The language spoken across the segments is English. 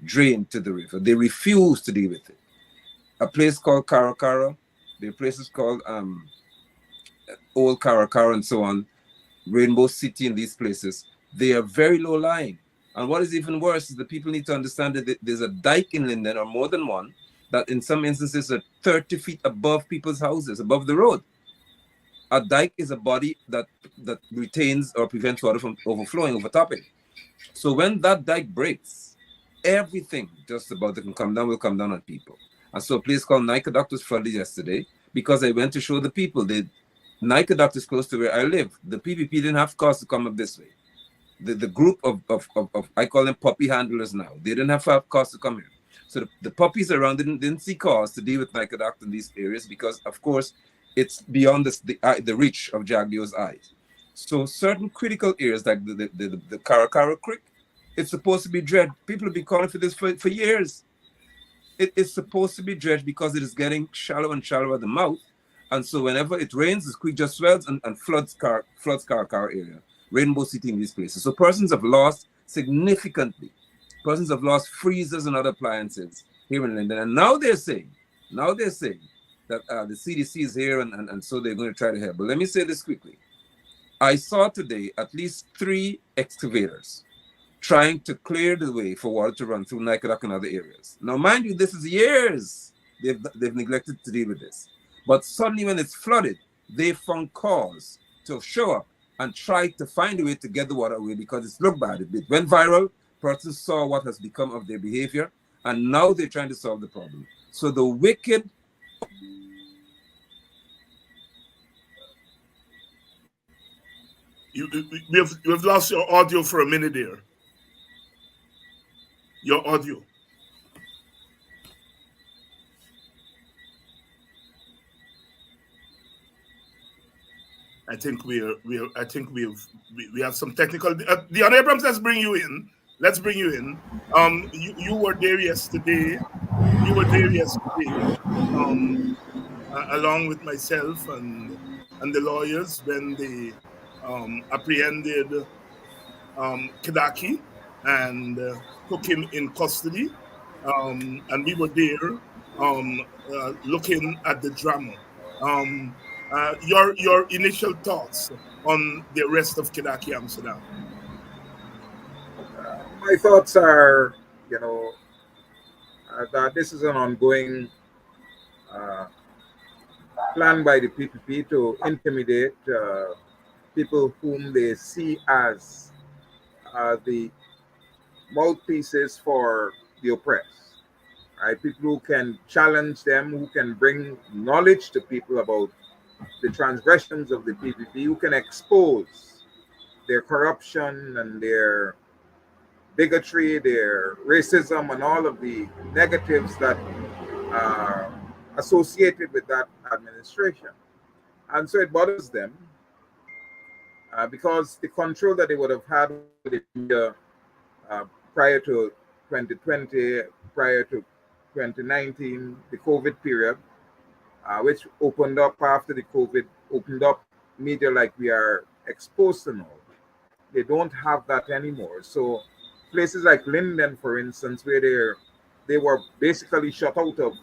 drained to the river. They refuse to deal with it. A place called Karakara, there are places called Old Karakara and so on, Rainbow City and these places, they are very low lying. And what is even worse is the people need to understand that there's a dike in Linden, or more than one, that in some instances are 30 feet above people's houses, above the road. A dike is a body that retains or prevents water from overflowing, overtopping. So when that dike breaks, everything just about that can come down will come down on people. And so a place called Nicodoctor was flooded yesterday because I went to show the people that Nicodoctor is close to where I live. The PPP didn't have cause to come up this way. The group of I call them puppy handlers now, they didn't have cause to come here. So the puppies around didn't see cause to deal with Nicodoctor in these areas because, of course, it's beyond the reach of Jagdio's eyes. So certain critical areas like the Karakara Creek, it's supposed to be dredged. People have been calling for this for years. It is supposed to be dredged because it is getting shallower and shallower at the mouth. And so whenever it rains, the creek just swells and floods Karakara area, Rainbow City in these places. So persons have lost significantly. Persons have lost freezers and other appliances here in Linden. And now they're saying that the CDC is here and so they're going to try to help. But let me say this quickly. I saw today at least 3 excavators trying to clear the way for water to run through Nicodoctor and other areas. Now, mind you, this is years they've neglected to deal with this. But suddenly when it's flooded, they found cause to show up and try to find a way to get the water away because it's looked bad. It went viral. Persons saw what has become of their behavior, and now they're trying to solve the problem. So the wicked We've lost your audio for a minute there. Your audio. I think we have some technical. Deon Abrams, let's bring you in. You were there yesterday. Along with myself and the lawyers when they apprehended Kidackie and took him in custody. And we were there looking at the drama. Your initial thoughts on the arrest of Kidackie Amsterdam? My thoughts are, that this is an ongoing plan by the PPP to intimidate people whom they see as the mouthpieces for the oppressed, right? People who can challenge them, who can bring knowledge to people about the transgressions of the PPP, who can expose their corruption and their bigotry, their racism, and all of the negatives that are associated with that administration. And so it bothers them because the control that they would have had over the media prior to 2020, prior to 2019, the COVID period, which opened up after the COVID, opened up media like we are exposed to now. They don't have that anymore. So places like Linden, for instance, where they were basically shut out of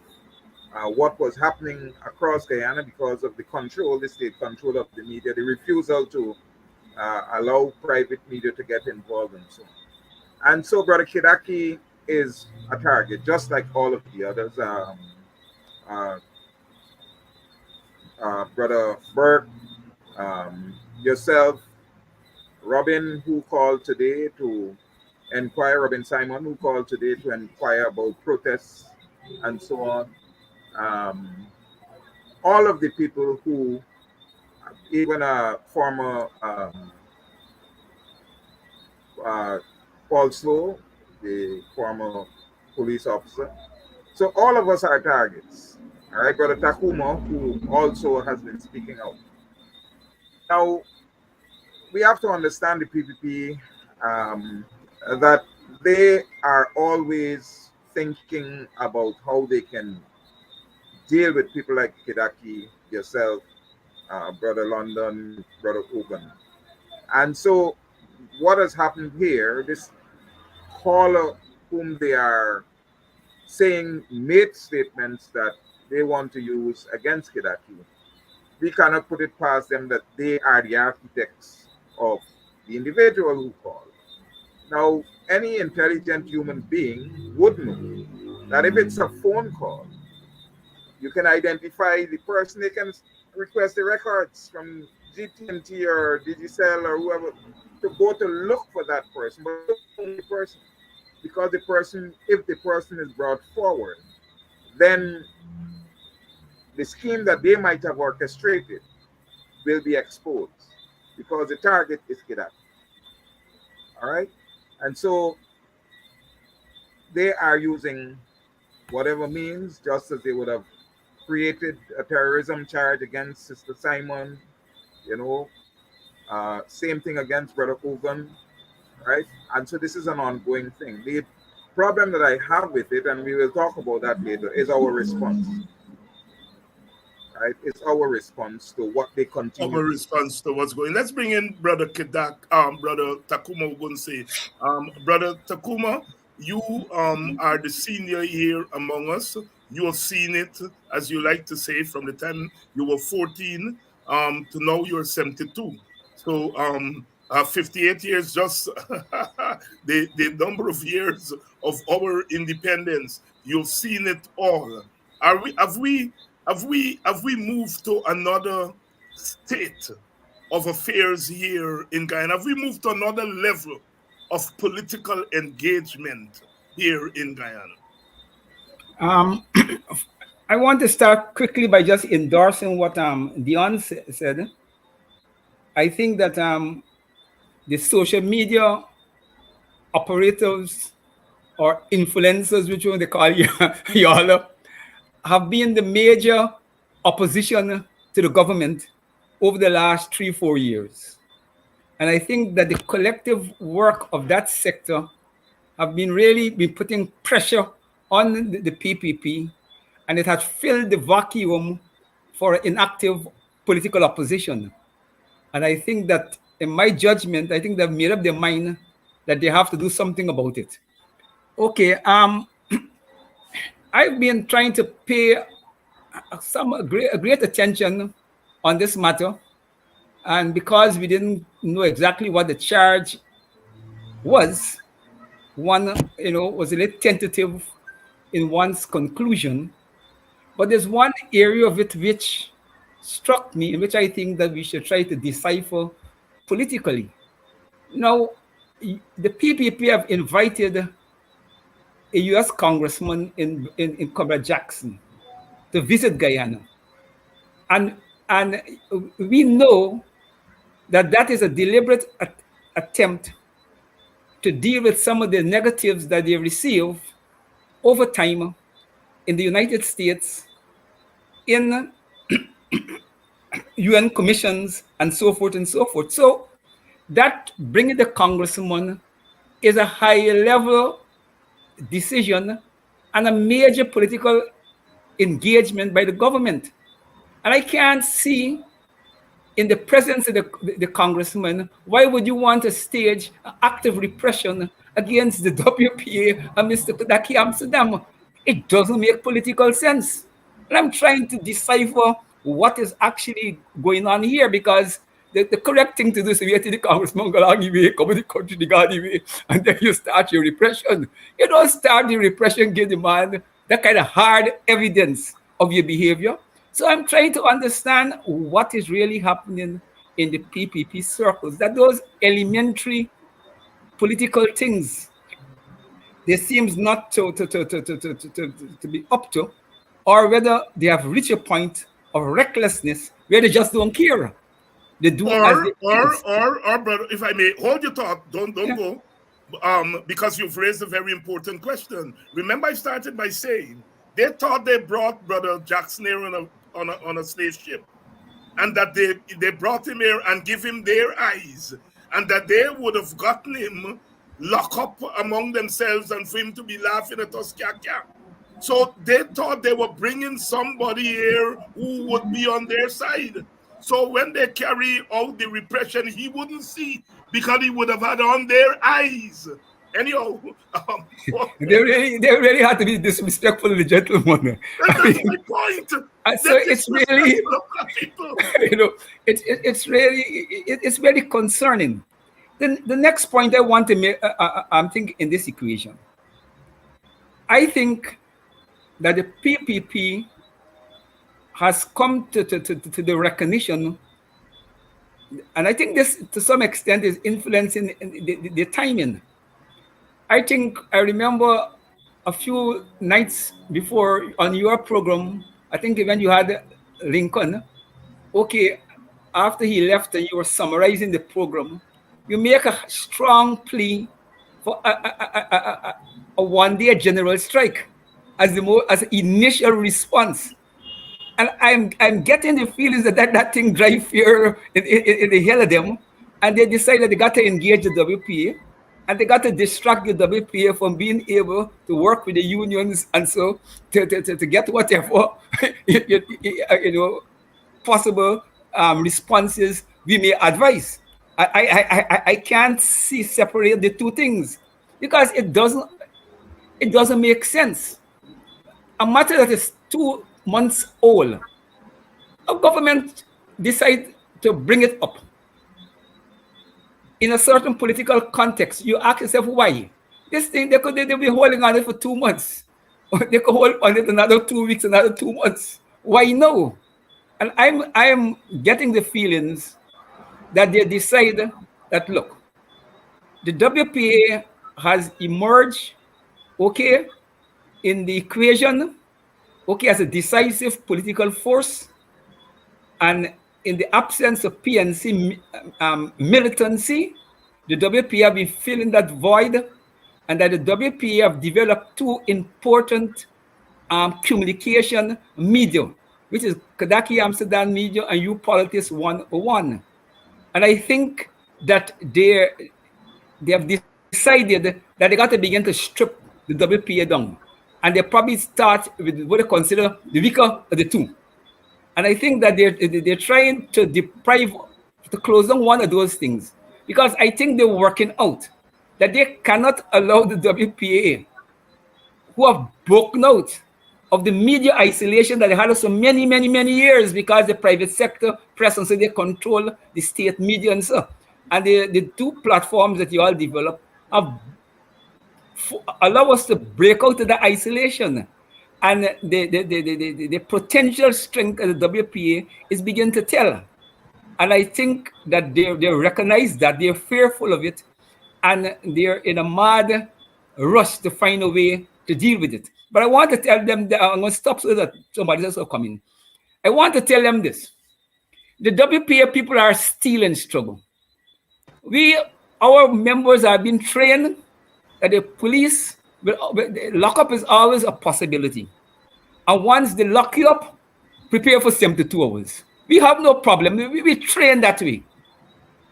what was happening across Guyana because of the state control of the media, the refusal to allow private media to get involved and so on. And so Brother Kidackie is a target, just like all of the others. Brother Burke, yourself, Robin, who called today to inquire, Robin Simon, who called today to inquire about protests and so on. All of the people who, even a former Paul Slow, the former police officer. So all of us are targets. All right, Brother Takuma, who also has been speaking out. Now, we have to understand the PPP, that they are always thinking about how they can deal with people like Kidackie, yourself, Brother London, Brother Oban. And so what has happened here, this caller whom they are saying made statements that they want to use against Kidackie, we cannot put it past them that they are the architects of the individual who called. Now, any intelligent human being would know that if it's a phone call, you can identify the person. They can request the records from GTNT or Digicel or whoever to go to look for that person, but don't know the person. Because the person, if the person is brought forward, then the scheme that they might have orchestrated will be exposed because the target is Kidackie. All right? And so they are using whatever means, just as they would have created a terrorism charge against Sister Simon, you know, same thing against Brother Kogan, right? And so this is an ongoing thing. The problem that I have with it, and we will talk about that later, is our response. Right? It's our response to what they continue. Our response to what's going. Let's bring in Brother Kidackie, Brother Takuma Ogunse. Brother Takuma, you are the senior here among us. You have seen it, as you like to say, from the time you were 14 to now you're 72. So 58 years, just the number of years of our independence. You've seen it all. Have we moved to another state of affairs here in Guyana? Have we moved to another level of political engagement here in Guyana? I want to start quickly by just endorsing what Deon said. I think that the social media operators or influencers, which one they call y'all, have been the major opposition to the government over the last 3-4 years. And I think that the collective work of that sector have really been putting pressure on the PPP, and it has filled the vacuum for inactive political opposition. And I think that, in my judgment, I think they've made up their mind that they have to do something about it. Okay, I've been trying to pay great attention on this matter, and because we didn't know exactly what the charge was, one was a little tentative in one's conclusion. But there's one area of it which struck me, in which I think that we should try to decipher politically. Now, the PPP have invited a U.S. congressman in Comrade Jackson to visit Guyana. And we know that is a deliberate attempt to deal with some of the negatives that they receive over time in the United States, in UN commissions, and so forth and so forth. So that bringing the congressman is a high-level decision and a major political engagement by the government. And I can't see, in the presence of the congressman, why would you want to stage active repression against the WPA and Mr. Kidackie Amsterdam? It doesn't make political sense. And I'm trying to decipher what is actually going on here, because the correct thing to do is to wait till the congressman go along the way, come to the country, the God way, and then you start your repression. You don't start the repression, give the man that kind of hard evidence of your behavior. So I'm trying to understand what is really happening in the PPP circles, that those elementary political things, they seems not to be up to, or whether they have reached a point of recklessness where they just don't care. They do or brother, if I may hold your thought, don't go, because you've raised a very important question. Remember, I started by saying they thought they brought Brother Jackson here on a slave ship, and that they brought him here and give him their eyes, and that they would have gotten him locked up among themselves and for him to be laughing at us. So they thought they were bringing somebody here who would be on their side. So when they carry out the repression, he wouldn't see, because he would have had on their eyes Anyhow, they really had to be disrespectful to the gentleman. that's my point. So it's really, people. it's really concerning. Then the next point I want to make, I'm thinking in this equation, I think that the PPP has come to the recognition, and I think this to some extent is influencing the timing. I think I remember a few nights before on your program, I think when you had Lincoln, okay, after he left and you were summarizing the program, you make a strong plea for a one-day general strike as as initial response. And I'm getting the feelings that thing drive fear in the hell of them, and they decided they got to engage the WPA, and they got to distract the WPA from being able to work with the unions, and so to get whatever possible responses we may advise. I can't see separate the two things because it doesn't make sense. A matter that is 2 months old, a government decide to bring it up in a certain political context. You ask yourself why. This thing they'll be holding on it for 2 months. They could hold on it another 2 weeks, another 2 months. Why no? And I'm getting the feelings that they decide that look, the WPA has emerged, okay, in the equation, okay, as a decisive political force, and in the absence of PNC militancy, the WPA have been filling that void, and that the WPA have developed two important communication media, which is Kidackie Amsterdam Media and U Politics 101. And I think that they have decided that they got to begin to strip the WPA down. And they probably start with what they consider the weaker of the two. And I think that they're trying to close down one of those things. Because I think they're working out that they cannot allow the WPA, who have broken out of the media isolation that they had for many, many, many years because the private sector press and so they control the state media and so. And the two platforms that you all develop have allow us to break out of the isolation. And the potential strength of the WPA is beginning to tell. And I think that they recognize that, they're fearful of it, and they're in a mad rush to find a way to deal with it. But I want to tell them that I'm going to stop so that somebody else will come in. I want to tell them this. The WPA people are still in struggle. Our members have been trained that the police, lockup is always a possibility. And once they lock you up, prepare for 72 hours. We have no problem. We train that way.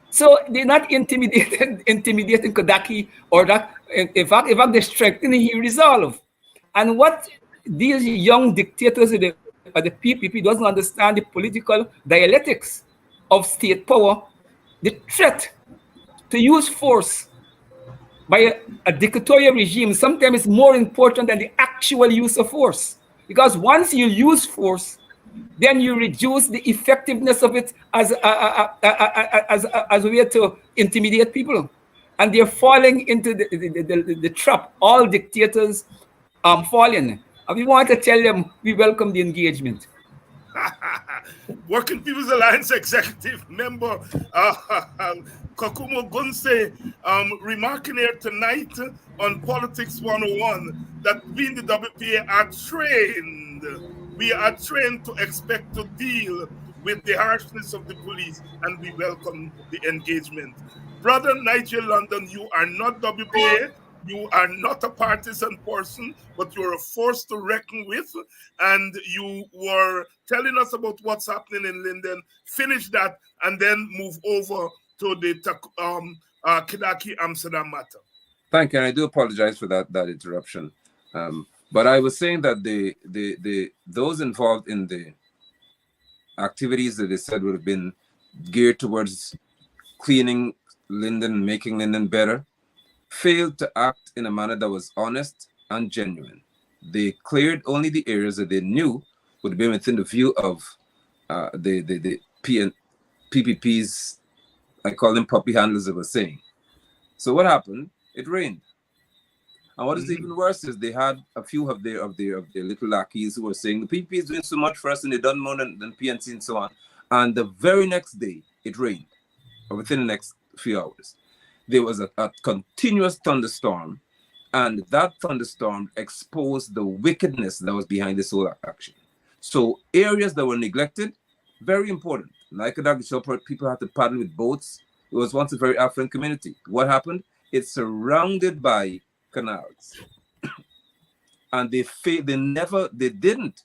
So they're not intimidating Kidackie or that. In fact, they're strengthening his resolve. And what these young dictators of the PPP doesn't understand the political dialectics of state power, the threat to use force by a dictatorial regime sometimes is more important than the actual use of force. Because once you use force, then you reduce the effectiveness of it as a way to intimidate people. And they're falling into the trap. All dictators falling. And we want to tell them we welcome the engagement. Working People's Alliance Executive Member Kakumo Gunse remarking here tonight on Politics 101 that we in the WPA are trained. We are trained to expect to deal with the harshness of the police, and we welcome the engagement. Brother Nigel London, you are not WPA. You are not a partisan person, but you're a force to reckon with. And you were telling us about what's happening in Linden. Finish that and then move over to the Kidackie Amsterdam matter. Thank you. And I do apologize for that interruption. But I was saying that those involved in the activities that they said would have been geared towards cleaning Linden, making Linden better, failed to act in a manner that was honest and genuine. They cleared only the areas that they knew would be within the view of the PPP's, I call them puppy handlers, that were saying. So what happened? It rained. And what is even worse is they had a few of their little lackeys who were saying the PPP is doing so much for us and they done more than PNC and so on. And the very next day it rained, or within the next few hours. There was a continuous thunderstorm, and that thunderstorm exposed the wickedness that was behind this whole action. So areas that were neglected, very important. Like people had to paddle with boats. It was once a very affluent community. What happened? It's surrounded by canals. And they didn't,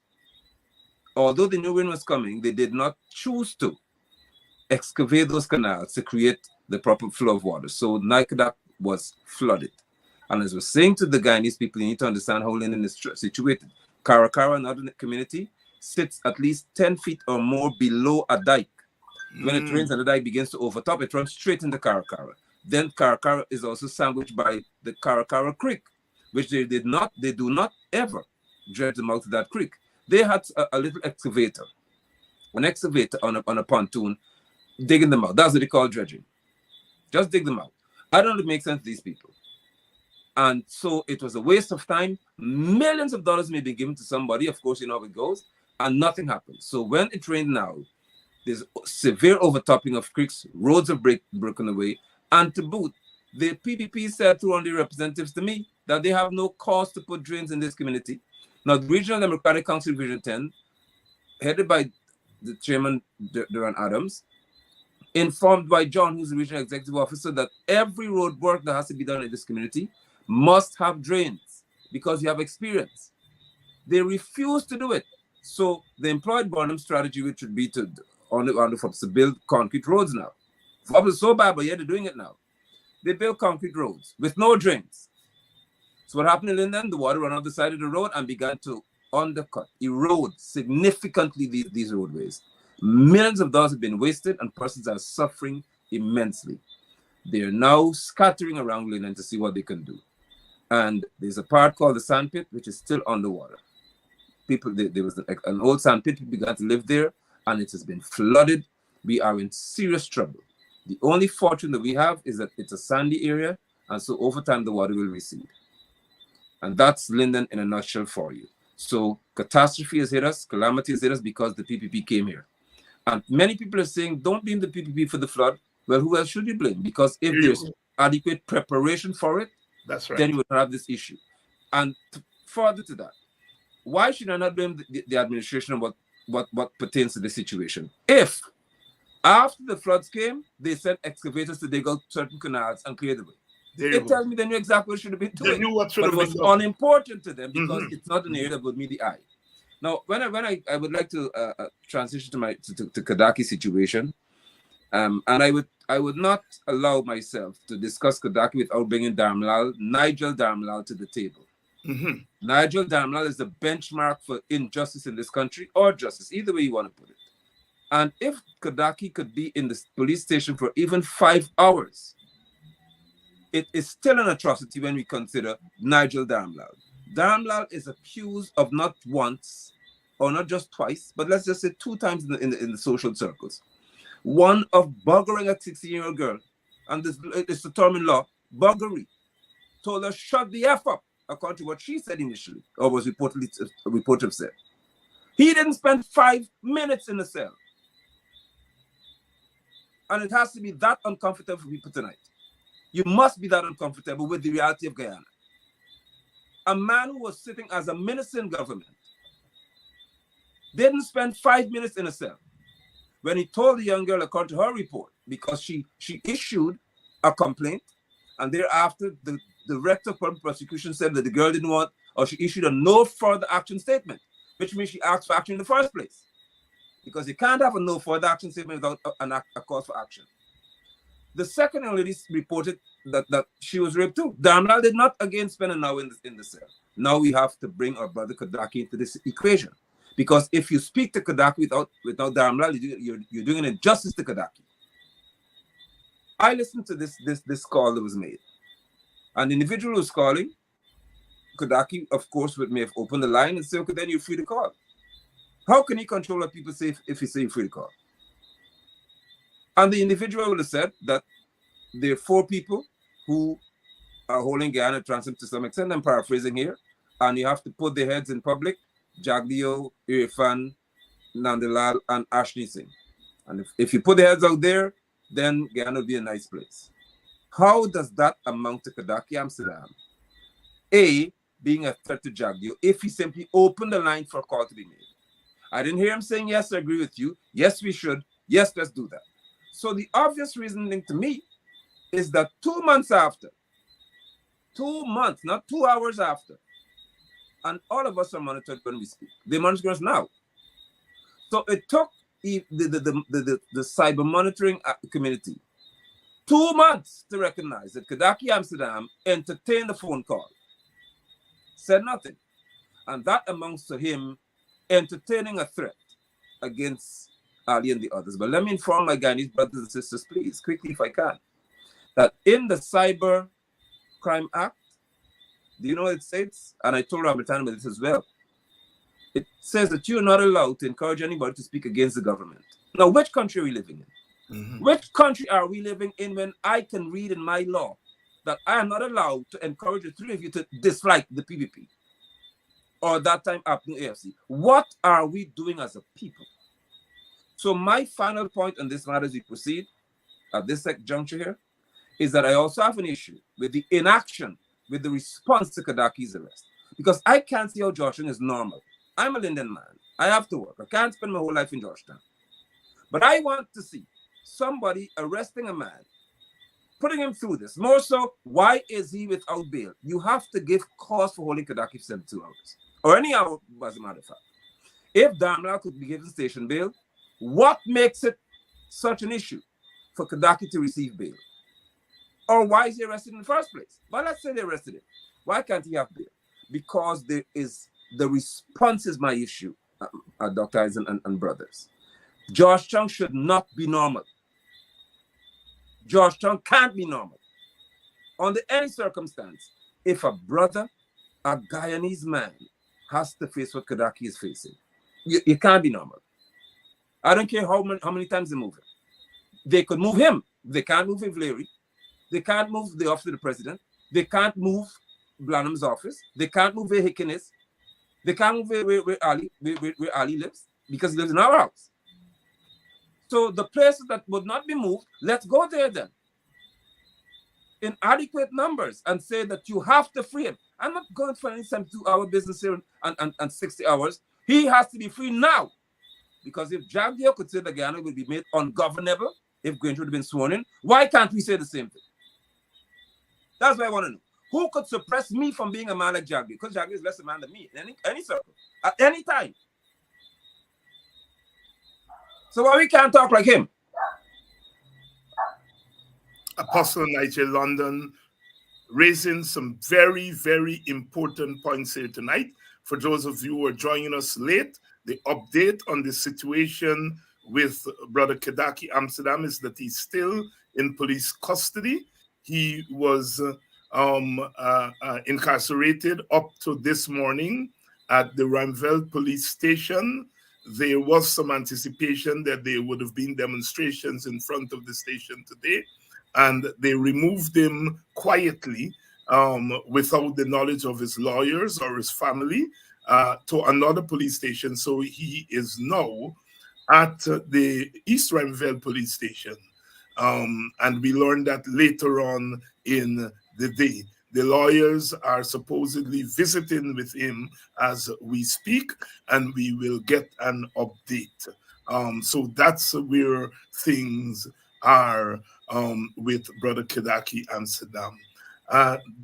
although they knew rain was coming, they did not choose to excavate those canals to create the proper flow of water. So Kidackie was flooded. And as we're saying to the Guyanese people, you need to understand how Linden is situated. Karakara, another community, sits at least 10 feet or more below a dike. When it rains and the dike begins to overtop, it runs straight into Karakara. Then Karakara is also sandwiched by the Karakara Creek, which they do not ever dredge the mouth of that creek. They had a little excavator, an excavator on a pontoon, digging them out. That's what they call dredging. Just dig them out. I don't know if it makes sense to these people. And so it was a waste of time. Millions of dollars may be given to somebody. Of course, you know how it goes. And nothing happened. So when it rained now, there's severe overtopping of creeks. Roads are broken away. And to boot, the PPP said through one of the representatives to me that they have no cause to put drains in this community. Now, the Regional Democratic Council Division 10, headed by the chairman, Deon Abrams, informed by John, who's the regional executive officer, that every road work that has to be done in this community must have drains because you have experience. They refused to do it. So they employed Burnham's strategy, which would be to build concrete roads now. It was so bad, but yet they're doing it now. They built concrete roads with no drains. So what happened in Linden? The water ran off the side of the road and began to undercut, erode significantly these roadways. Millions of dollars have been wasted and persons are suffering immensely. They are now scattering around Linden to see what they can do. And there's a part called the sand pit, which is still underwater. There was an old sand pit, people began to live there, and it has been flooded. We are in serious trouble. The only fortune that we have is that it's a sandy area, and so over time the water will recede. And that's Linden in a nutshell for you. So catastrophe has hit us, calamity has hit us because the PPP came here. And many people are saying, don't blame the PPP for the flood. Well, who else should you blame? Because if there's adequate preparation for it, that's right, then you would have this issue. And further to that, why should I not blame the administration of what pertains to the situation? If after the floods came, they sent excavators to dig out certain canals and clear the way. It tells me they knew exactly what should have been doing. They knew what should but have it was been done. unimportant to them because it's not an area that would meet the eye. Now, when I would like to transition to Kidackie situation, and I would not allow myself to discuss Kidackie without bringing Nigel Darmlal to the table. Nigel Darmlal is the benchmark for injustice in this country, or justice, either way you want to put it. And if Kidackie could be in the police station for even 5 hours, it is still an atrocity when we consider Nigel Darmlal. Darmlal is accused of not once, or not just twice, but let's just say 2 times in the social circles. One of buggering a 16-year-old girl, and this is the term in law, buggery. Told her, shut the F up, according to what she said initially, or was reported said. He didn't spend 5 minutes in the cell. And it has to be that uncomfortable for people tonight. You must be that uncomfortable with the reality of Guyana. A man who was sitting as a minister in government didn't spend 5 minutes in a cell. When he told the young girl, according to her report, because she issued a complaint, and thereafter the director of public prosecution said that the girl didn't want, or she issued a no further action statement, which means she asked for action in the first place. Because you can't have a no further action statement without a cause for action. The second young lady reported that she was raped too. Darmlal did not again spend an hour in the cell. Now we have to bring our brother Kidackie into this equation. Because if you speak to Kidackie without Darmlal, you're doing an injustice to Kidackie. I listened to this call that was made. And the individual who's calling, Kidackie, of course, may have opened the line and say, okay, then you're free to call. How can he control what people say if he say you're free to call? And the individual would have said that there are 4 people who are holding Guyana transit to some extent. I'm paraphrasing here. And you have to put their heads in public: Jagdeo, Irfan, Nandalal, and Ashley Singh. And if you put the heads out there, then Guyana will be a nice place. How does that amount to Kidackie Amsterdam? A, being a threat to Jagdeo, if he simply opened the line for a call to be made. I didn't hear him saying, yes, I agree with you. Yes, we should. Yes, let's do that. So the obvious reasoning to me is that 2 months after, 2 months, not 2 hours after, and all of us are monitored when we speak. They monitor us now. So it took the cyber monitoring community 2 months to recognize that Kidackie Amsterdam entertained the phone call, said nothing. And that amounts to him entertaining a threat against Ali and the others. But let me inform my Guyanese brothers and sisters, please, quickly if I can, that in the Cyber Crime Act, do you know what it says? And I told Ramadan about this as well. It says that you're not allowed to encourage anybody to speak against the government. Now, which country are we living in? Mm-hmm. Which country are we living in when I can read in my law that I am not allowed to encourage the 3 of you to dislike the PPP or that time APNU AFC? What are we doing as a people? So my final point on this matter as we proceed at this juncture here is that I also have an issue with the inaction, with the response to Kidackie's arrest. Because I can't see how Georgetown is normal. I'm a Linden man. I have to work. I can't spend my whole life in Georgetown. But I want to see somebody arresting a man, putting him through this. More so, why is he without bail? You have to give cause for holding Kidackie for 72 hours. Or any hour, as a matter of fact. If Damla could be given station bail, what makes it such an issue for Kidackie to receive bail? Or why is he arrested in the first place? Well, let's say they arrested him. Why can't he have bail? Because there is, the response is my issue, Dr. Eisen and brothers. Georgetown should not be normal. Georgetown can't be normal. Under any circumstance, if a brother, a Guyanese man, has to face what Kidackie is facing, you can't be normal. I don't care how many times they move him. They could move him. They can't move Ivlery. They can't move the office of the president. They can't move Blanham's office. They can't move where Hicken is. They can't move where Ali lives, because he lives in our house. So the places that would not be moved, let's go there then, in adequate numbers, and say that you have to free him. I'm not going for any 72-hour business here and 60 hours. He has to be free now. Because if Jagdeo could say that Guyana would be made ungovernable if Granger would have been sworn in, why can't we say the same thing? That's what I want to know. Who could suppress me from being a man like Jagdeo? Because Jagdeo is less a man than me in any circle, at any time. So why we can't talk like him? Apostle Nigel London raising some very, very important points here tonight. For those of you who are joining us late, the update on the situation with Brother Kidackie Amsterdam is that he's still in police custody. He was incarcerated up to this morning at the Ramveld police station. There was some anticipation that there would have been demonstrations in front of the station today, and they removed him quietly without the knowledge of his lawyers or his family to another police station. So he is now at the East Ramveld police station. And we learned that later on in the day. The lawyers are supposedly visiting with him as we speak, and we will get an update. So that's where things are with Brother Kidackie Amsterdam.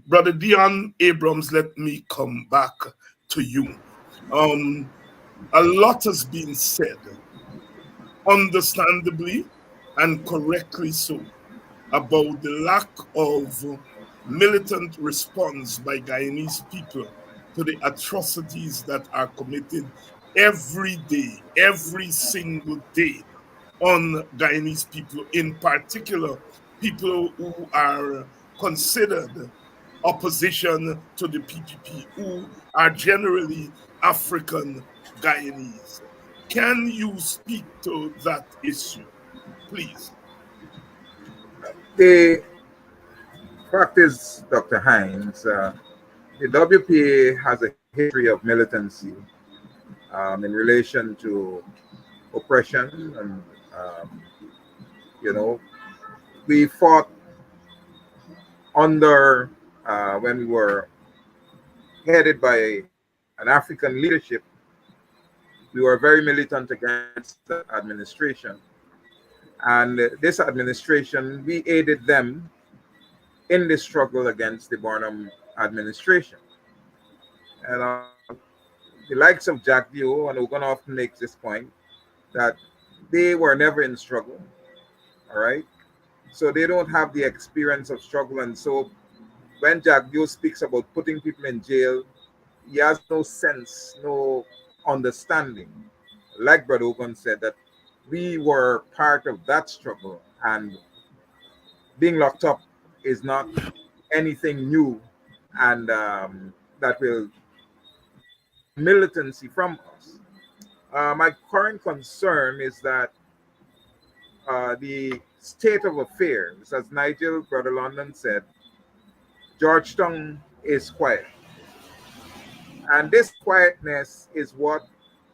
Brother Deon Abrams, let me come back to you. A lot has been said, understandably and correctly so, about the lack of militant response by Guyanese people to the atrocities that are committed every day, every single day on Guyanese people, in particular, people who are considered opposition to the PPP, who are generally African Guyanese. Can you speak to that issue, please? The fact is, Dr. Hines, the WPA has a history of militancy in relation to oppression, and you know, we fought under when we were headed by an African leadership. We were very militant against the administration, and this administration, we aided them in the struggle against the Barnum administration. And the likes of Jack Deon and Ogun often makes this point that they were never in struggle, all right? So they don't have the experience of struggle. And so when Jack Deon speaks about putting people in jail, he has no sense, no understanding. Like Brother Ogun said, that we were part of that struggle, and being locked up is not anything new, and that will demand militancy from us. My current concern is that the state of affairs, as Nigel, Brother London said, Georgetown is quiet. And this quietness is what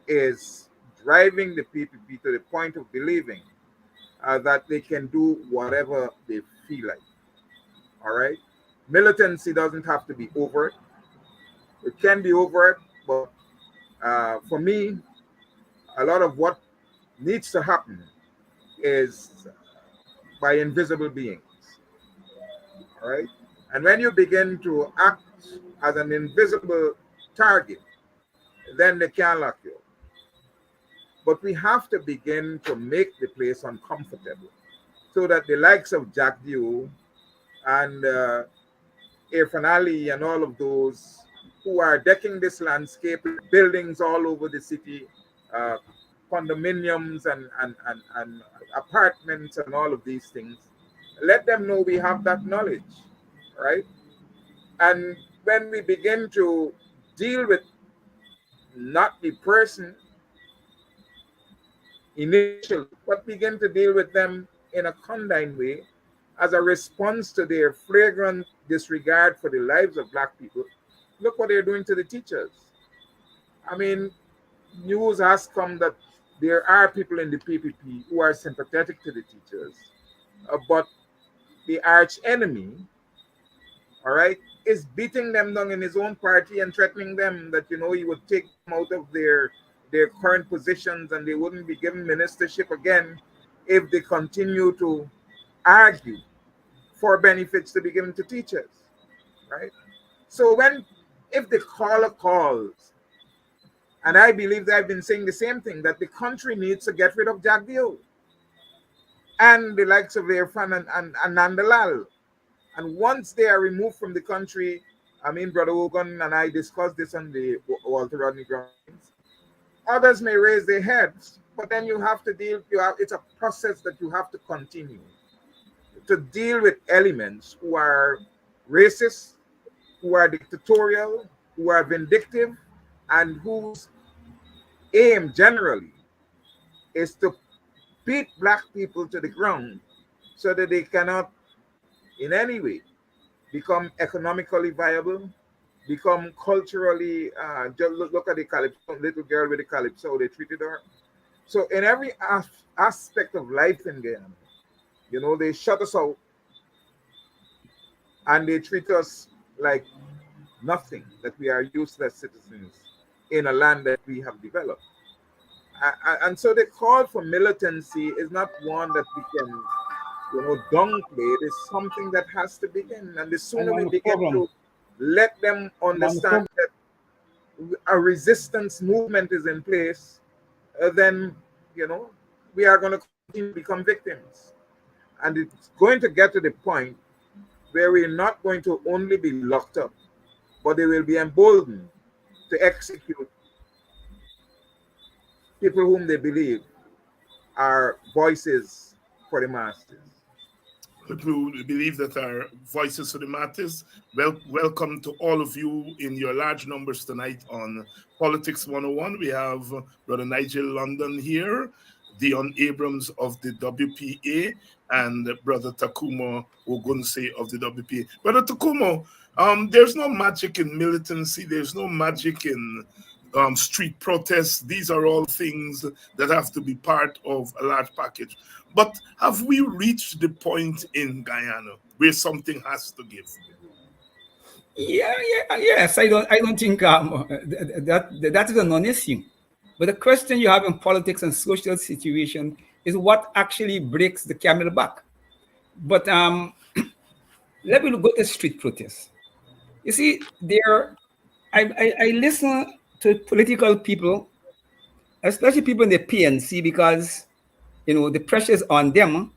is driving the PPP to the point of believing that they can do whatever they feel like. All right? Militancy doesn't have to be overt. It can be overt, but for me, a lot of what needs to happen is by invisible beings. All right? And when you begin to act as an invisible target, then they can't lock you. But we have to begin to make the place uncomfortable so that the likes of Jack Dew and Irfan Ali and all of those who are decking this landscape, buildings all over the city, condominiums and apartments and all of these things, let them know we have that knowledge, right? And when we begin to deal with not the person initially, but begin to deal with them in a condign way as a response to their flagrant disregard for the lives of Black people. Look what they're doing to the teachers. I mean, news has come that there are people in the PPP who are sympathetic to the teachers, but the arch enemy, all right, is beating them down in his own party and threatening them that, you know, he would take them out of their current positions and they wouldn't be given ministership again if they continue to argue for benefits to be given to teachers, right? So if the caller calls, and I believe that I've been saying the same thing, that the country needs to get rid of Jack Dew and the likes of Irfan and Nandalal. And once they are removed from the country, I mean, Brother Ogun and I discussed this on the Walter Rodney grounds. Others may raise their heads, but then you have to it's a process that you have to continue to deal with elements who are racist, who are dictatorial, who are vindictive, and whose aim generally is to beat Black people to the ground so that they cannot in any way become economically viable, become culturally, just look at the Calypso, little girl with the Calypso, they treated her. So in every aspect of life in Guyana, you know, they shut us out and they treat us like nothing, that we are useless citizens in a land that we have developed. And so the call for militancy is not one that we can, you know, downplay. It is something that has to begin. And the sooner we begin to let them understand that a resistance movement is in place, then, you know, we are going to continue to become victims. And it's going to get to the point where we're not going to only be locked up, but they will be emboldened to execute people whom they believe are voices for the masses. who believe that our voices for the matters. Welcome to all of you in your large numbers tonight on Politics 101. We have Brother Nigel London here, Deon Abrams of the WPA, and Brother Takuma Ogunse of the WPA. Brother Takuma, there's no magic in militancy. There's no magic in street protests. These are all things that have to be part of a large package. But have we reached the point in Guyana where something has to give? Yes. I don't think that is a non-issue. But the question you have in politics and social situation is what actually breaks the camel back. But let me go to street protests. You see, I listen to political people, especially people in the PNC, because the pressure is on them,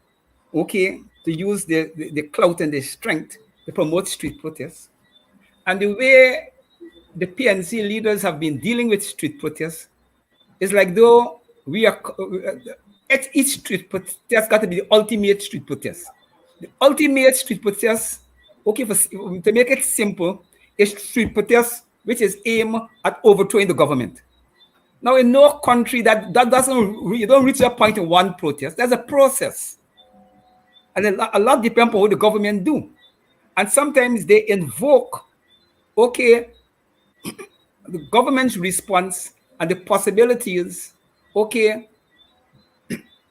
to use the clout and the strength to promote street protests. And the way the PNC leaders have been dealing with street protests is like though each street protest got to be the ultimate street protest. The ultimate street protest, to make it simple, is street protest which is aimed at overthrowing the government. Now, in no country that doesn't, you don't reach that point in one protest. There's a process. And a lot depends on what the government do. And sometimes they invoke, the government's response and the possibilities,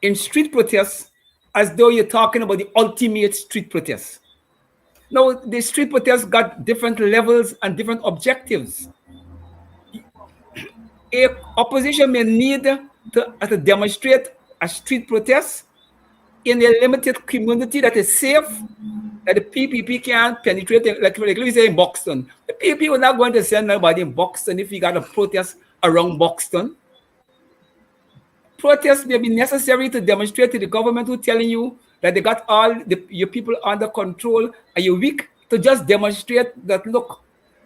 in street protests, as though you're talking about the ultimate street protest. Now, the street protests got different levels and different objectives. A opposition may need to demonstrate a street protest in a limited community that is safe, that the PPP can't penetrate, like we say in Buxton. The PPP was not going to send nobody in Buxton if you got a protest around Buxton. Protests may be necessary to demonstrate to the government who telling you that they got all your people under control and you're weak, to just demonstrate that, look,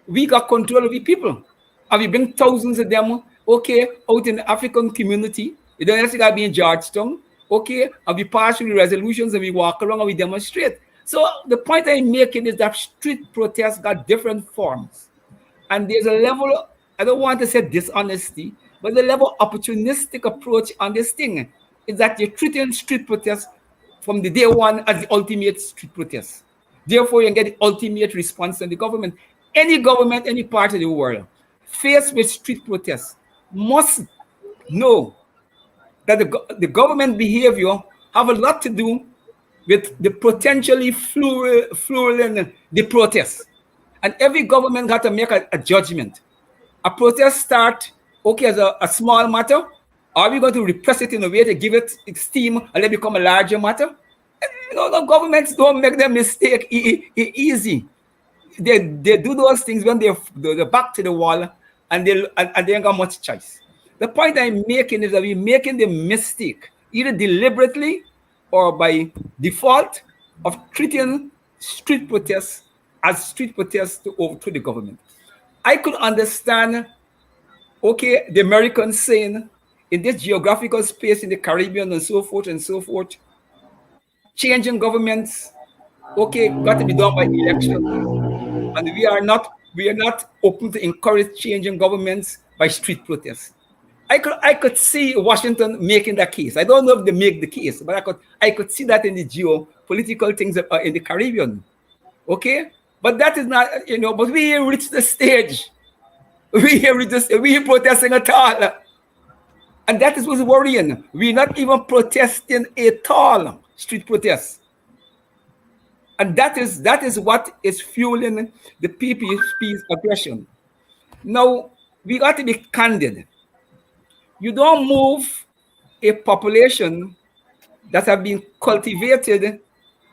we got control of the people. And we bring thousands of them, out in the African community. You don't necessarily be in Georgetown, and we pass through the resolutions and we walk around and we demonstrate. So the point I'm making is that street protests got different forms. And there's a level, I don't want to say dishonesty, but the level of opportunistic approach on this thing is that you're treating street protests from the day one as the ultimate street protest. Therefore, you get the ultimate response from the government. Any government, any part of the world, faced with street protests, must know that the government behavior have a lot to do with the potentially fueling the protest. And every government got to make a judgment. A protest start, as a small matter. Are we going to repress it in a way to give it steam and let it become a larger matter? The governments don't make their mistake easy. They do those things when they're back to the wall and they ain't got much choice. The point I'm making is that we're making the mistake, either deliberately or by default, of treating street protests as street protests to overthrow the government. I could understand, the Americans saying, in this geographical space in the Caribbean and so forth, changing governments, got to be done by election. And we are not open to encourage changing governments by street protests. I could see Washington making that case. I don't know if they make the case, but I could see that in the geopolitical things in the Caribbean. But that is not, but we ain't reached the stage. We ain't protesting at all. And that is what's worrying. We're not even protesting at all, street protests. And that is what is fueling the PPP's aggression. Now, we got to be candid. You don't move a population that have been cultivated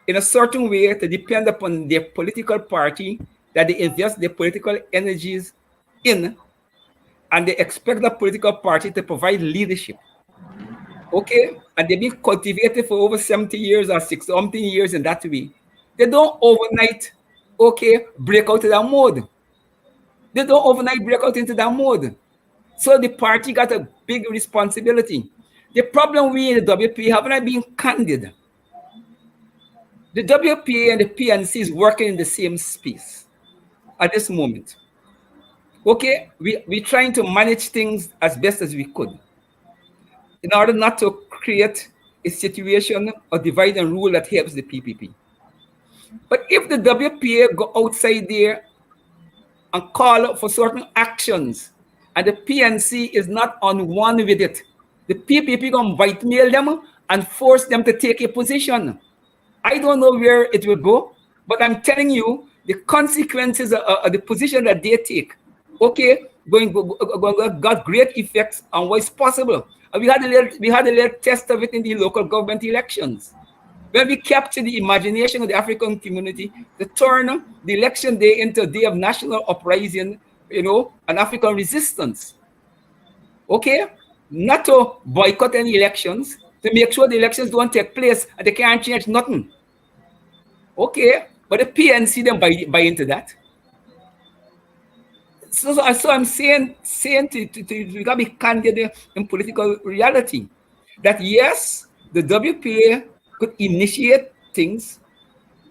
in a certain way to depend upon their political party that they invest their political energies in, and they expect the political party to provide leadership. And they've been cultivated for over 70 years or 60 years in that way. They don't overnight, break out of that mode. They don't overnight break out into that mode. So the party got a big responsibility. The problem we in the WP, haven't I been candid? The WPA and the PNC is working in the same space at this moment. Okay, we're trying to manage things as best as we could in order not to create a situation of divide and rule that helps the PPP. But if the WPA go outside there and call for certain actions, and the PNC is not on one with it, the PPP gonna whitemail them and force them to take a position. I don't know where it will go, but I'm telling you the consequences of the position that they take. Okay, got great effects on what's possible. And we had a little test of it in the local government elections. When we capture the imagination of the African community to turn the election day into a day of national uprising, an African resistance. Okay? Not to boycott any elections, to make sure the elections don't take place and they can't change nothing. Okay? But the PNC then buy into that. So I'm saying we gotta be candid in political reality. That yes, the WPA could initiate things,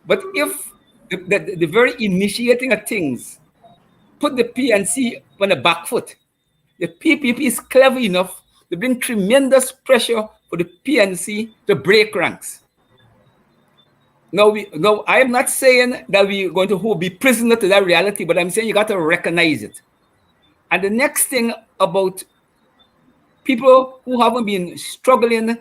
but if the very initiating of things put the PNC on the back foot, the PPP is clever enough to bring tremendous pressure for the PNC to break ranks. Now, I am not saying that we're going to be prisoner to that reality, but I'm saying you got to recognize it. And the next thing about people who haven't been struggling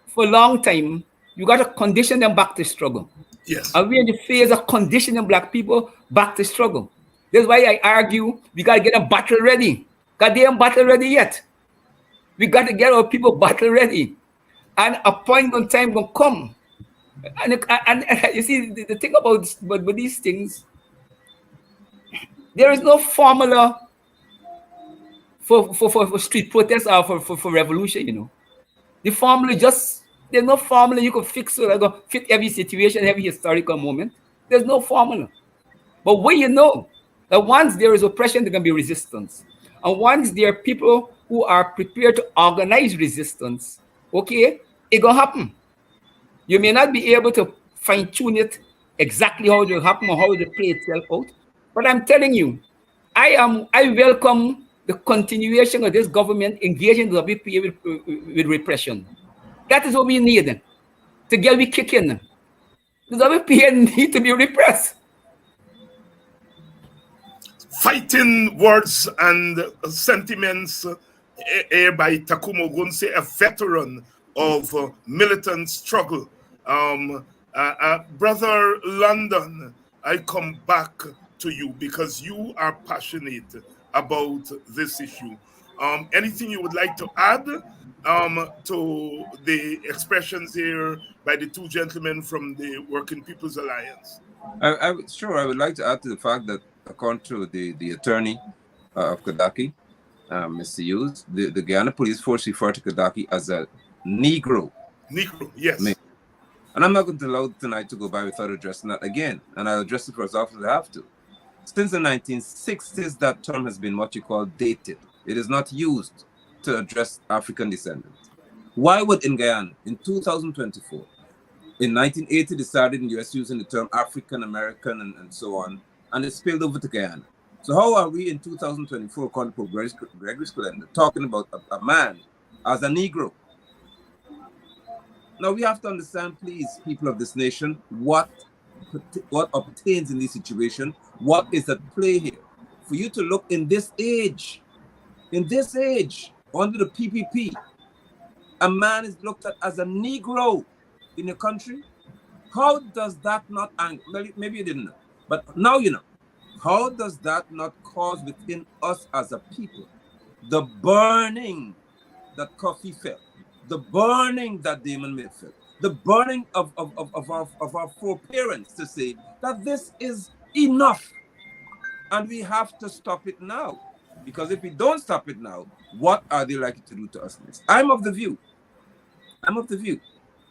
for a long time, you got to condition them back to struggle. Yes. And we're in the phase of conditioning Black people back to struggle. That's why I argue we got to get them battle ready. Because they ain't battle ready yet. We got to get our people battle ready. And a point in time will come. And you see, the thing about these things, there is no formula for street protests or for revolution, The formula there's no formula you can fix so that fit every situation, every historical moment. There's no formula. But what you know, that once there is oppression, there can be resistance. And once there are people who are prepared to organize resistance, okay, it gonna happen. You may not be able to fine-tune it exactly how it will happen or how it will play itself out. But I'm telling you, I welcome the continuation of this government engaging the WPA with repression. That is what we need to get we kick in. The WPA need to be repressed. Fighting words and sentiments by Takumo Gunse, a veteran of militant struggle. Brother London, I come back to you because you are passionate about this issue. Anything you would like to add to the expressions here by the two gentlemen from the Working People's Alliance? Sure, I would like to add to the fact that according to the attorney of Kidackie, Mr. Hughes, the Guyana Police Force referred to Kidackie as a Negro. Negro, yes. Man. And I'm not going to allow tonight to go by without addressing that again. And I'll address it for as often as I have to. Since the 1960s, that term has been what you call dated. It is not used to address African descendants. Why would in Guyana, in 2024, in 1980, they started in the US using the term African American and so on, and it spilled over to Guyana. So how are we in 2024, according to Gregory Skalenda, talking about a man as a Negro? Now we have to understand, please, people of this nation, what obtains in this situation, what is at play here. For you to look in this age, under the PPP, a man is looked at as a Negro in a country. How does that not, maybe you didn't know, but now you know. How does that not cause within us as a people the burning that Kofi felt, the burning that Damon Mill felt, the burning of our foreparents to say that this is enough and we have to stop it now? Because if we don't stop it now, what are they likely to do to us next? I'm of the view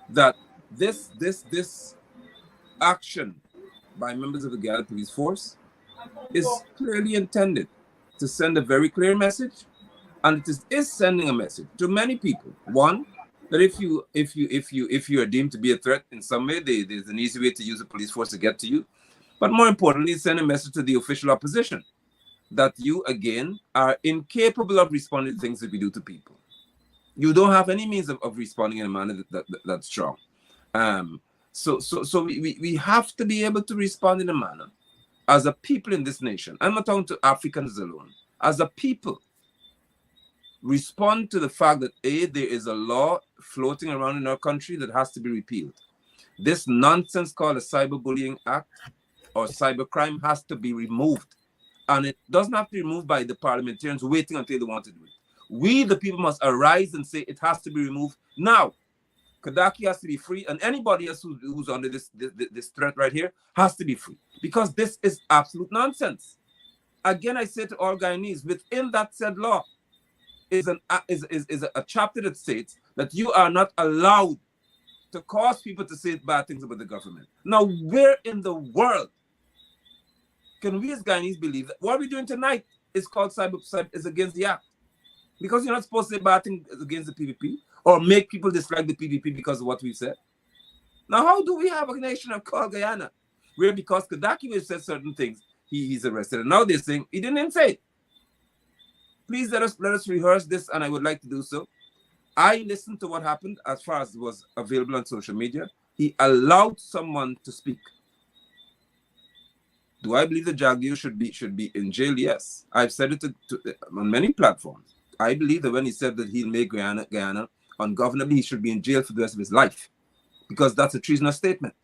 that this action by members of the Guyana Police Force is clearly intended to send a very clear message, and it is sending a message to many people. One, that if you are deemed to be a threat in some way, there's an easy way to use the police force to get to you. But more importantly, send a message to the official opposition that you again are incapable of responding to things that we do to people. You don't have any means of responding in a manner that's strong. So we have to be able to respond in a manner as a people in this nation. I'm not talking to Africans alone. As a people, respond to the fact that there is a law floating around in our country that has to be repealed. This nonsense called a cyberbullying act or cybercrime has to be removed. And it doesn't have to be removed by the parliamentarians waiting until they want to do it. We, the people, must arise and say it has to be removed now. Kidackie has to be free, and anybody else who's under this threat right here has to be free, because this is absolute nonsense. Again, I say to all Guyanese, within that said law is a chapter that states that you are not allowed to cause people to say bad things about the government. Now, where in the world can we as Guyanese believe that what we're doing tonight is called cyber is against the act? Because you're not supposed to say bad things against the PPP or make people dislike the PPP because of what we've said. Now, how do we have a nation called Guyana where because Kidackie will say certain things, he's arrested? And now they're saying he didn't say it. Please let us rehearse this, and I would like to do so. I listened to what happened as far as was available on social media. He allowed someone to speak. Do I believe the Jaguar should be in jail? Yes. I've said it on many platforms. I believe that when he said that he'll make Guyana ungovernable, he should be in jail for the rest of his life, because that's a treasonous statement.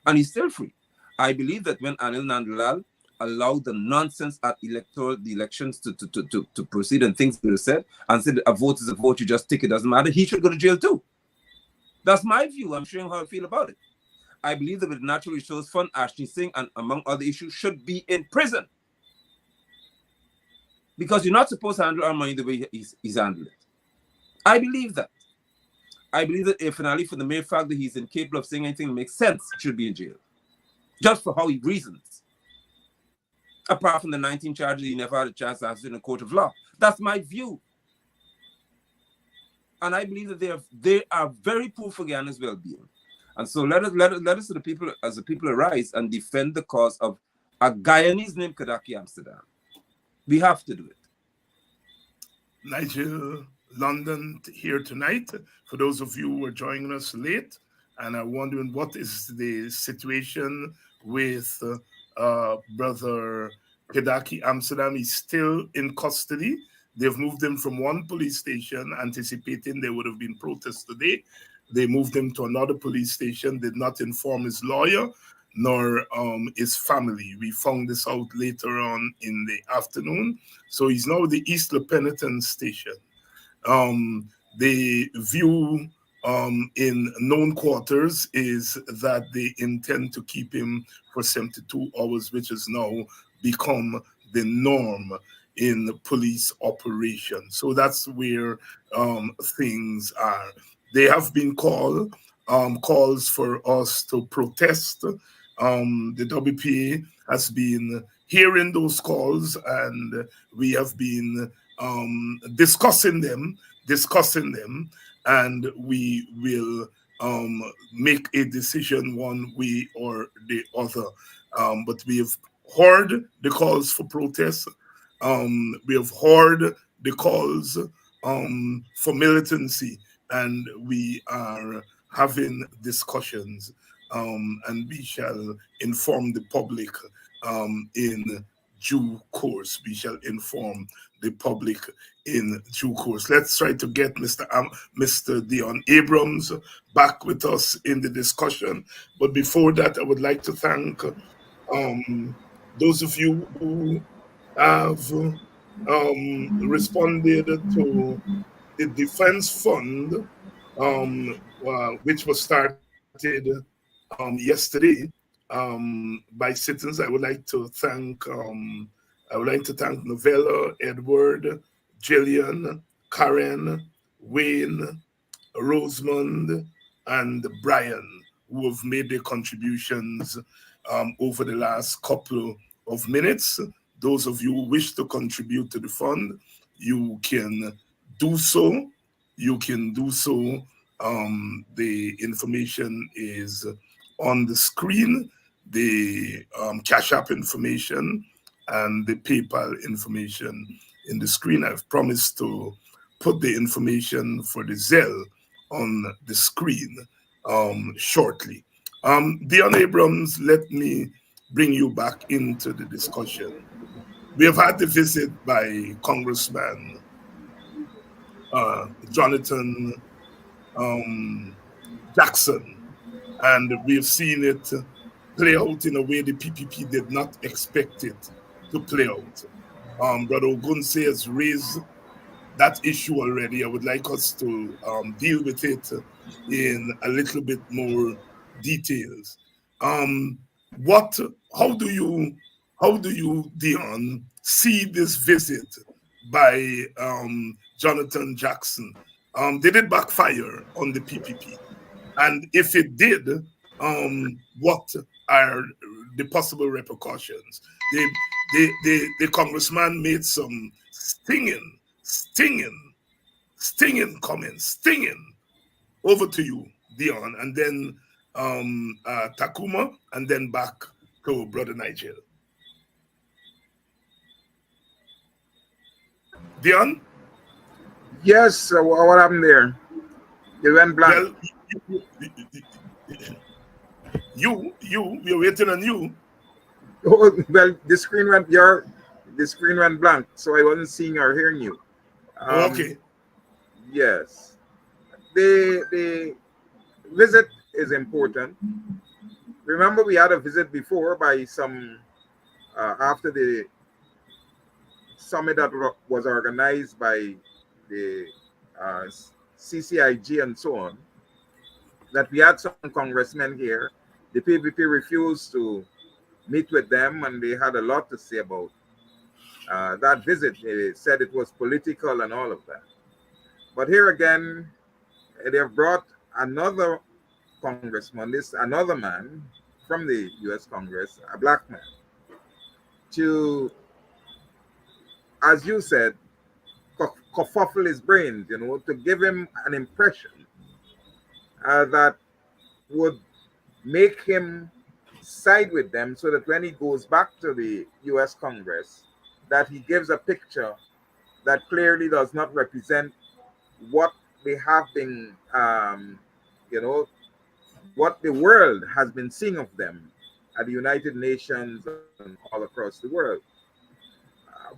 And he's still free. I believe that when Anil Nandlal allowed the nonsense at the elections to proceed and things were said and said a vote is a vote, you just take it, doesn't matter, he should go to jail too. That's my view. I'm showing how I feel about it. I believe that with Natural Resource Fund, Ashley Singh, and among other issues, should be in prison. Because you're not supposed to handle our money the way he's handled it. I believe that. I believe that finally, for the mere fact that he's incapable of saying anything that makes sense, he should be in jail. Just for how he reasons. Apart from the 19 charges he never had a chance to answer in a court of law. That's my view. And I believe that they are very poor for Guyana's well-being. And so let us as the people arise and defend the cause of a Guyanese named Kidackie Amsterdam. We have to do it. Nigel, London here tonight. For those of you who are joining us late and are wondering what is the situation with Brother Kidackie Amsterdam, he's still in custody. They've moved him from one police station, anticipating there would have been protests today. They moved him to another police station, did not inform his lawyer nor his family. We found this out later on in the afternoon. So he's now at the East Le Penitent station. The view in known quarters is that they intend to keep him for 72 hours, which has now become the norm in police operations. So that's where things are. They have been calls for us to protest. The WPA has been hearing those calls, and we have been discussing them, and we will make a decision one way or the other. But we have heard the calls for protest. We have heard the calls for militancy, and we are having discussions, and we shall inform the public in due course. We shall inform the public in due course. Let's try to get Mr. Deon Abrams back with us in the discussion. But before that, I would like to thank those of you who have responded to the Defense Fund, which was started yesterday by citizens. I would like to thank Novella, Edward, Jillian, Karen, Wayne, Rosamond, and Brian, who have made their contributions over the last couple of minutes. Those of you who wish to contribute to the fund, you can do so. you can do so. The information is on the screen, the Cash App information and the PayPal information in the screen. I've promised to put the information for the Zelle on the screen shortly. Deon Abrams, let me bring you back into the discussion. We have had the visit by Congressman Jonathan Jackson, and we've seen it play out in a way the PPP did not expect it to play out. Brother Ogunse has raised that issue already. I would like us to deal with it in a little bit more details. What? How do you, Deon, see this visit by Jonathan Jackson? Did it backfire on the PPP? And if it did, what are the possible repercussions? The congressman made some stinging comments, stinging. Over to you, Deon, and then Takuma, and then back to Brother Nigel. Deon? Yes, what happened there? You went blank. Well, we're waiting on you. Oh, well, the screen went blank, so I wasn't seeing or hearing you. Okay. Yes, the visit is important. Remember, we had a visit before by some after the summit that was organized by the CCIG and so on, that we had some congressmen here. The PPP refused to meet with them, and they had a lot to say about that visit. They said it was political and all of that. But here again, they have brought another congressman, another man from the U.S. Congress, a black man, to, as you said, kerfuffle his brains, to give him an impression that would make him side with them, so that when he goes back to the U.S. Congress, that he gives a picture that clearly does not represent what they have been, what the world has been seeing of them at the United Nations and all across the world.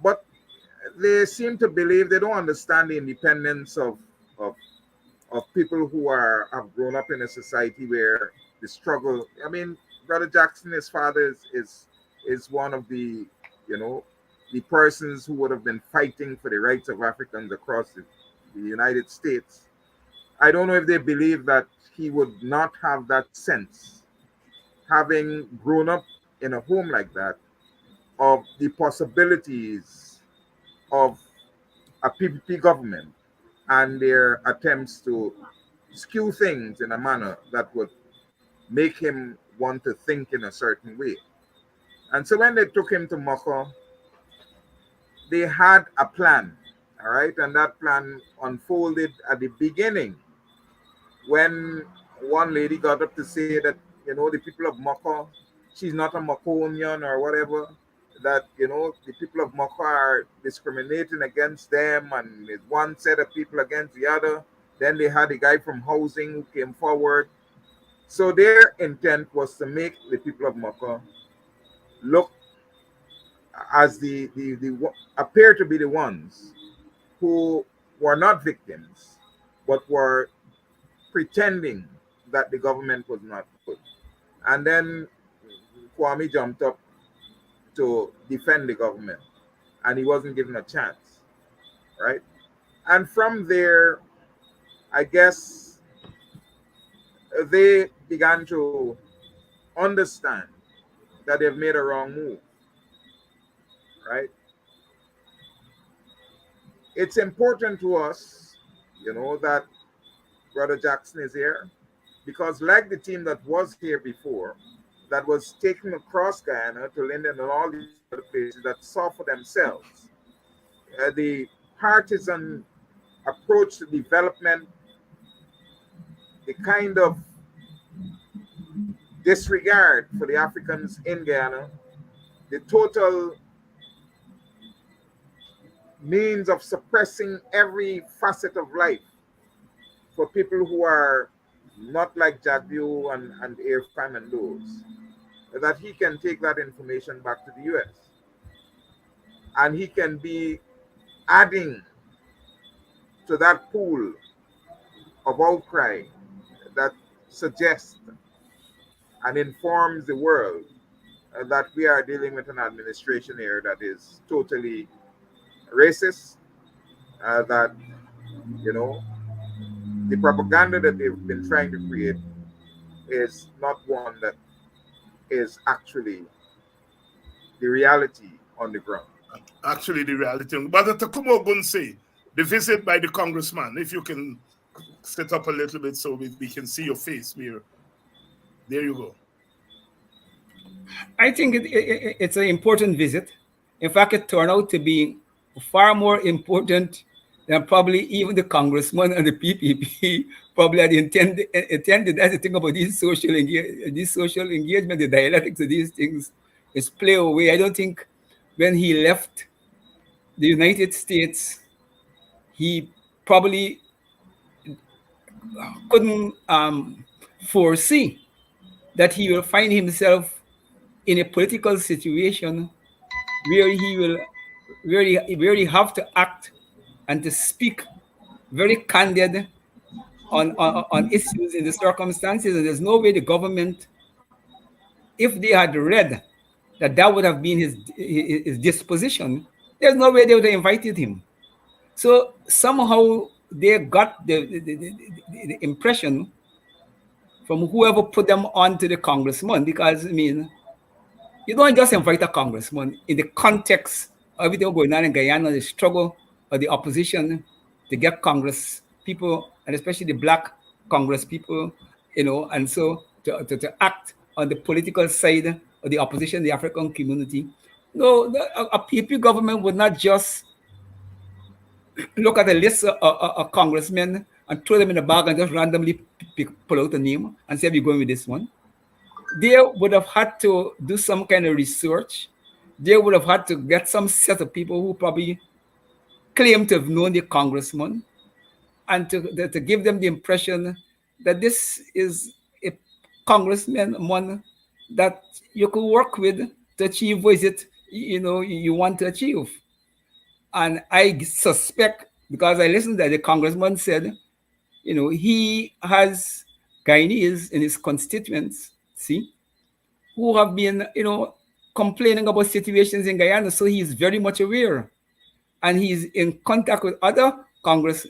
But they seem to believe, they don't understand the independence of people who have grown up in a society where the struggle. I mean, Brother Jackson, his father is one of the persons who would have been fighting for the rights of Africans across the United States. I don't know if they believe that he would not have that sense, having grown up in a home like that, of the possibilities of a PPP government and their attempts to skew things in a manner that would make him want to think in a certain way. And so when they took him to Moko, they had a plan, all right? And that plan unfolded at the beginning when one lady got up to say that, the people of Moko, she's not a Mokonian or whatever, that, the people of Moko are discriminating against them, and there's one set of people against the other. Then they had a guy from housing who came forward. So their intent was to make the people of Moko look as the appear to be the ones who were not victims, but were pretending that the government was not good. And then Kwame jumped up to defend the government, and he wasn't given a chance, right? And from there, I guess they began to understand that they've made a wrong move, right? It's important to us, that Brother Jackson is here, because like the team that was here before, that was taken across Guyana to Linden and all these other places, that saw for themselves the partisan approach to development, the kind of disregard for the Africans in Guyana, the total means of suppressing every facet of life for people who are not like Jagview and Irfan and those, that he can take that information back to the US. And he can be adding to that pool of outcry that suggests and informs the world that we are dealing with an administration here that is totally racist, that, you know, the propaganda that they've been trying to create is not one that is actually the reality on the ground. Actually, the reality. But Takumo Gunse, the visit by the congressman, if you can sit up a little bit so we can see your face. There you go. I think it's an important visit. In fact, it turned out to be far more important than probably even the congressman and the PPP probably had intended. That's the thing about these social engagement, the dialectics of these things is play away. I don't think when he left the United States, he probably couldn't foresee that he will find himself in a political situation where he will really have to act and to speak very candid on issues in the circumstances. And there's no way the government, if they had read that would have been his disposition, there's no way they would have invited him. So somehow they got the impression from whoever put them on to the congressman, because, I mean, you don't just invite a congressman in the context of everything going on in Guyana, the struggle of the opposition to get Congress people, and especially the Black Congress people, you know, and so to act on the political side of the opposition, the African community. No, a PP government would not just look at a list of congressmen and throw them in a bag and just randomly pull out a name and say, we're going with this one. They would have had to do some kind of research. They would have had to get some set of people who probably claim to have known the congressman and to give them the impression that this is a congressman, one that you could work with to achieve what is it, you know, you want to achieve. And I suspect, because I listened that the congressman said, you know, he has Guyanese in his constituents, see, who have been, you know, complaining about situations in Guyana. So he's very much aware. And he's in contact with other Congress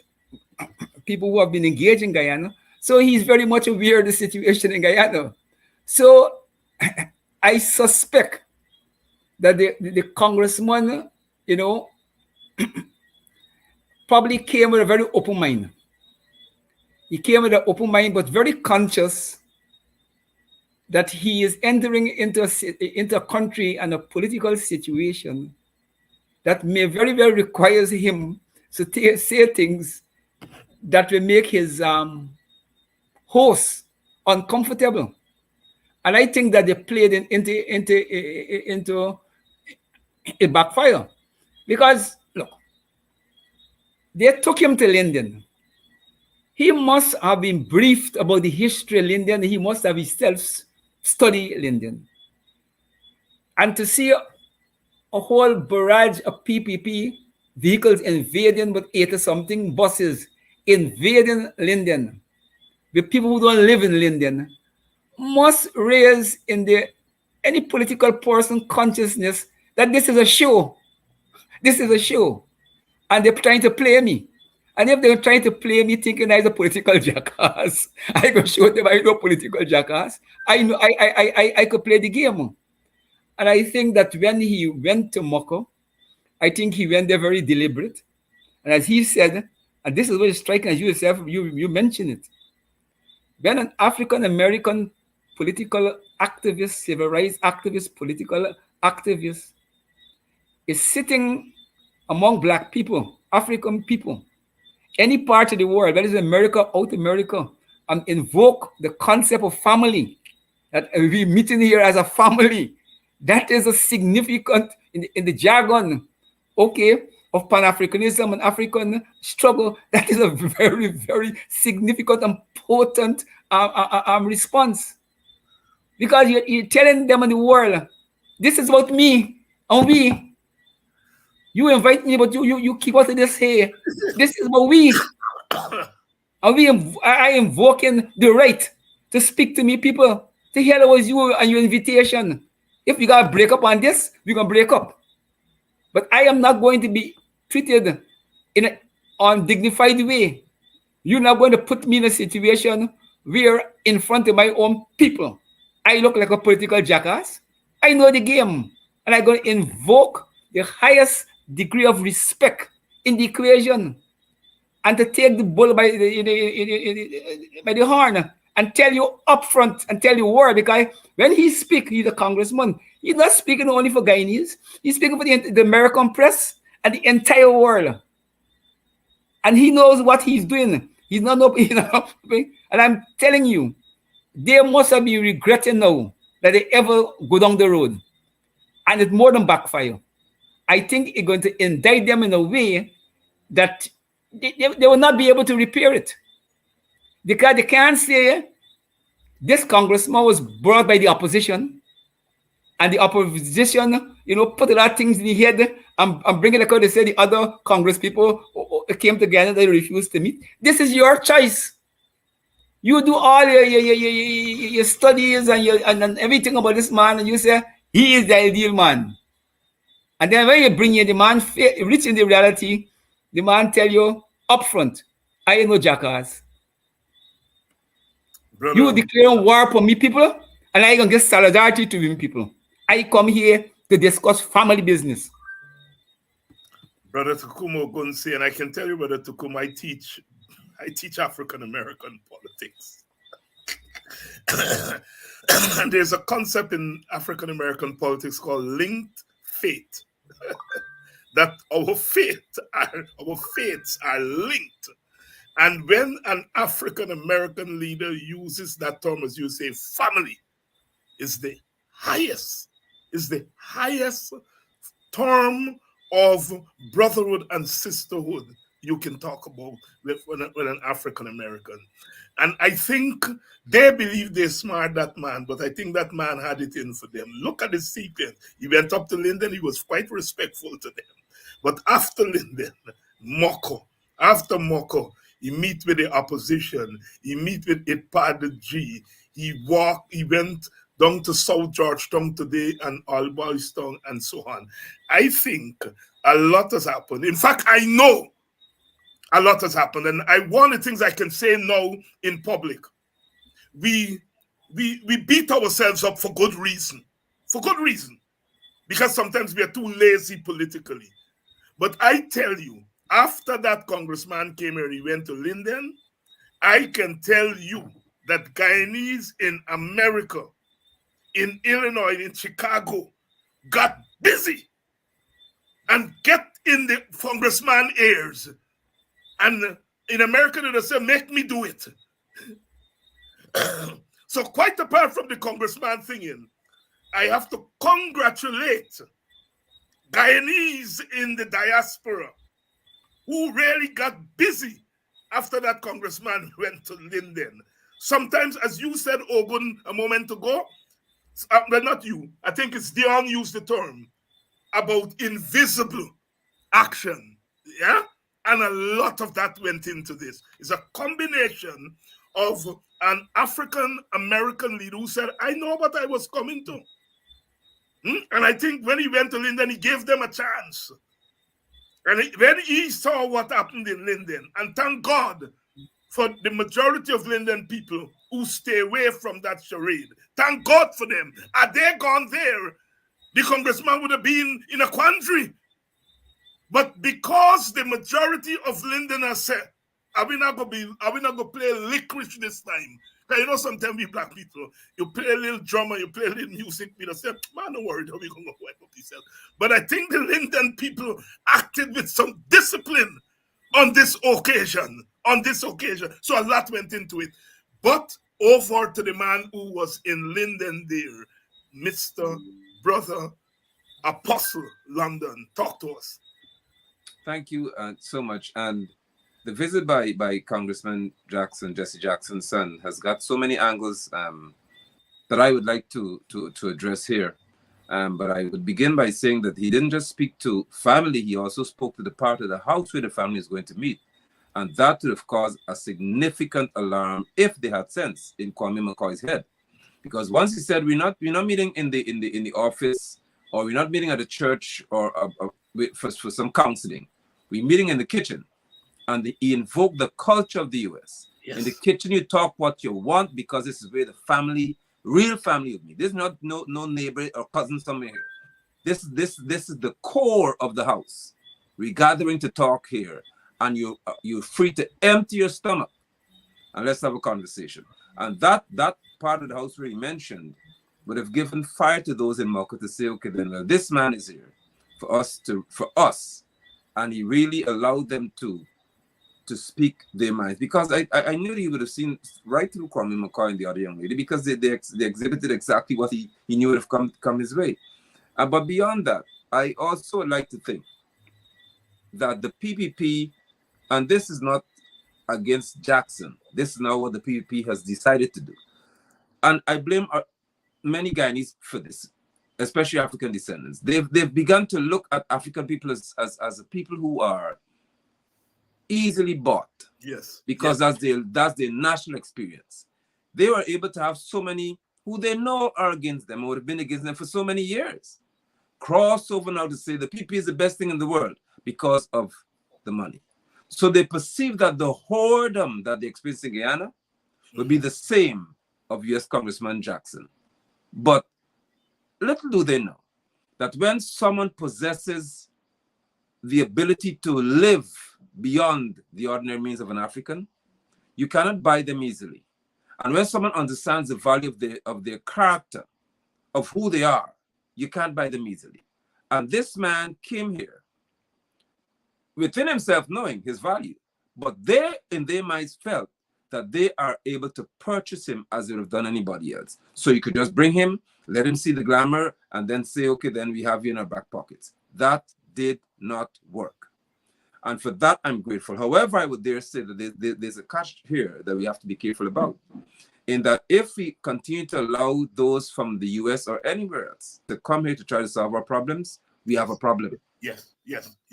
people who have been engaged in Guyana. So he's very much aware of the situation in Guyana. So I suspect that the congressman, you know, probably came with a very open mind. He came with an open mind, but very conscious that he is entering into a country and a political situation that may very well requires him to say things that will make his host uncomfortable. And I think that they played into a backfire. Because, look, they took him to Linden. He must have been briefed about the history of Linden. He must have himself studied Linden. And to see a whole barrage of PPP vehicles invading with 80-something buses invading Linden with people who don't live in Linden must raise in any political person consciousness that this is a show. This is a show. And they're trying to play me. And if they're trying to play me thinking I'm a political jackass, I can show them I'm no political jackass. I know I could play the game. And I think that when he went to Moko, I think he went there very deliberate. And as he said, and this is what is striking, as you yourself, you mentioned it. When an African-American political activist, civil rights activist, political activist is sitting among Black people, African people, any part of the world, whether it's America, out America, and invoke the concept of family, that we meeting here as a family, that is a significant in the jargon, okay, of Pan-Africanism and African struggle. That is a very, very significant and potent response. Because you're telling them in the world, this is about me and we. You invite me, but you keep us in this here. This is about we. And I invoking the right to speak to me, people. To hear was you and your invitation. If we gotta break up on this, we're gonna break up. But I am not going to be treated in an undignified way. You're not going to put me in a situation where in front of my own people, I look like a political jackass. I know the game. And I'm going to invoke the highest degree of respect in the equation and to take the bull by the horn and tell you upfront and tell you word. Because when he speaks, he's a congressman. He's not speaking only for Guyanese. He's speaking for the American press and the entire world. And he knows what he's doing. He's not, and I'm telling you, they must have been regretting now that they ever go down the road. And it's more than backfire. I think it's going to indict them in a way that they will not be able to repair it. Because they can't say this congressman was brought by the opposition, and the opposition, put a lot of things in the head and bring it out. They say the other Congress people came together, they refused to meet. This is your choice. You do all your studies and everything about this man, and you say, he is the ideal man. And then when you bring in the man, rich in the reality, the man tell you upfront, I ain't no jackass. Brother, you declaring war for me people, and I gonna get solidarity to me people. I come here to discuss family business. Brother Takumo Gunsi, and I can tell you, Brother Takumo, I teach African American politics. And there's a concept in African American politics called linked fate. That our fates are linked. And when an African American leader uses that term, as you say, family is the highest term of brotherhood and sisterhood you can talk about with an African American. And I think they believe they're smart, that man, but I think that man had it in for them. Look at the sequence. He went up to Linden, he was quite respectful to them. But after Linden, after Moko, he meet with the opposition, he meet with Ipada G, he went down to South Georgetown today and Alboystown and so on. I think a lot has happened. In fact, I know a lot has happened. And one of the things I can say now in public, we beat ourselves up for good reason. For good reason. Because sometimes we are too lazy politically. But I tell you, after that congressman came here, he went to Linden, I can tell you that Guyanese in America, in Illinois, in Chicago, got busy and get in the congressman's ears. And in America, they say, make me do it. So quite apart from the congressman thing, I have to congratulate Guyanese in the diaspora who really got busy after that congressman went to Linden. Sometimes, as you said, Ogun, a moment ago, well, not you, I think it's Deon used the term about invisible action, yeah? And a lot of that went into this. It's a combination of an African-American leader who said, I know what I was coming to. And I think when he went to Linden, he gave them a chance. And when he saw what happened in Linden, and thank God for the majority of Linden people who stay away from that charade. Thank God for them. Had they gone there, the congressman would have been in a quandary. But because the majority of Linden has said, are we not going to play licorice this time? Because sometimes we black people, you play a little drummer, you play a little music, we say, man, don't worry, we're going to wipe up yourself. But I think the Linden people acted with some discipline on this occasion. On this occasion. So a lot went into it. But over to the man who was in Linden there, Mr. Brother Apostle London. Talk to us. Thank you so much. And the visit by Congressman Jackson, Jesse Jackson's son, has got so many angles that I would like to address here. But I would begin by saying that he didn't just speak to family, he also spoke to the part of the house where the family is going to meet. And that would have caused a significant alarm if they had sense in Kwame McCoy's head. Because once he said, we're not meeting in the office, or we're not meeting at a church or for some counseling. We're meeting in the kitchen. And he invoked the culture of the US. Yes. In the kitchen, you talk what you want, because this is where the family, real family with me. There's not no neighbor or cousin somewhere here. This is the core of the house. We're gathering to talk here, and you're free to empty your stomach and let's have a conversation. And that part of the house where he mentioned would have given fire to those in Moko to say, okay, then well, this man is here for us, and he really allowed them to speak their minds, because I knew he would have seen right through Kwame McCoy and the other young lady, because they exhibited exactly what he knew would have come his way. But beyond that, I also like to think that the PPP, and this is not against Jackson, this is now what the PPP has decided to do. And I blame many Guyanese for this, especially African descendants. They've begun to look at African people as people who are easily bought. Yes. Because that's their national experience. They were able to have so many who they know are against them, or would have been against them for so many years, cross over now to say the PP is the best thing in the world because of the money. So they perceive that the whoredom that they experience in Guyana will be the same of US Congressman Jackson. But little do they know that when someone possesses the ability to live beyond the ordinary means of an African, you cannot buy them easily. And when someone understands the value of their character, of who they are, you can't buy them easily. And this man came here within himself knowing his value, but they in their minds felt that they are able to purchase him as they would have done anybody else. So you could just bring him, let him see the glamour, and then say, okay, then we have you in our back pockets. That did not work. And for that, I'm grateful. However, I would dare say that there's a catch here that we have to be careful about, in that if we continue to allow those from the US or anywhere else to come here to try to solve our problems, we have a problem. Yes.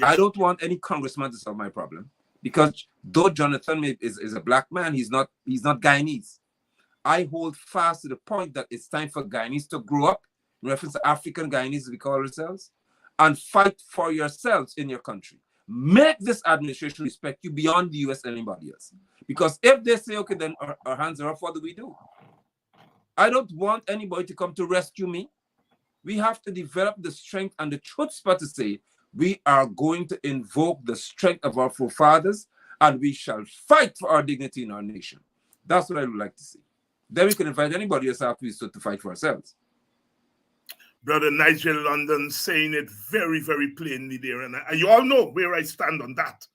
I don't want any congressman to solve my problem, because though Jonathan is a black man, he's not Guyanese. I hold fast to the point that it's time for Guyanese to grow up, in reference to African Guyanese, as we call ourselves, and fight for yourselves in your country. Make this administration respect you beyond the US and anybody else. Because if they say, okay, then our hands are off, what do we do? I don't want anybody to come to rescue me. We have to develop the strength and the chutzpah to say, we are going to invoke the strength of our forefathers, and we shall fight for our dignity in our nation. That's what I would like to see. Then we can invite anybody else after we start to fight for ourselves. Brother Nigel London saying it very, very plainly there. And you all know where I stand on that.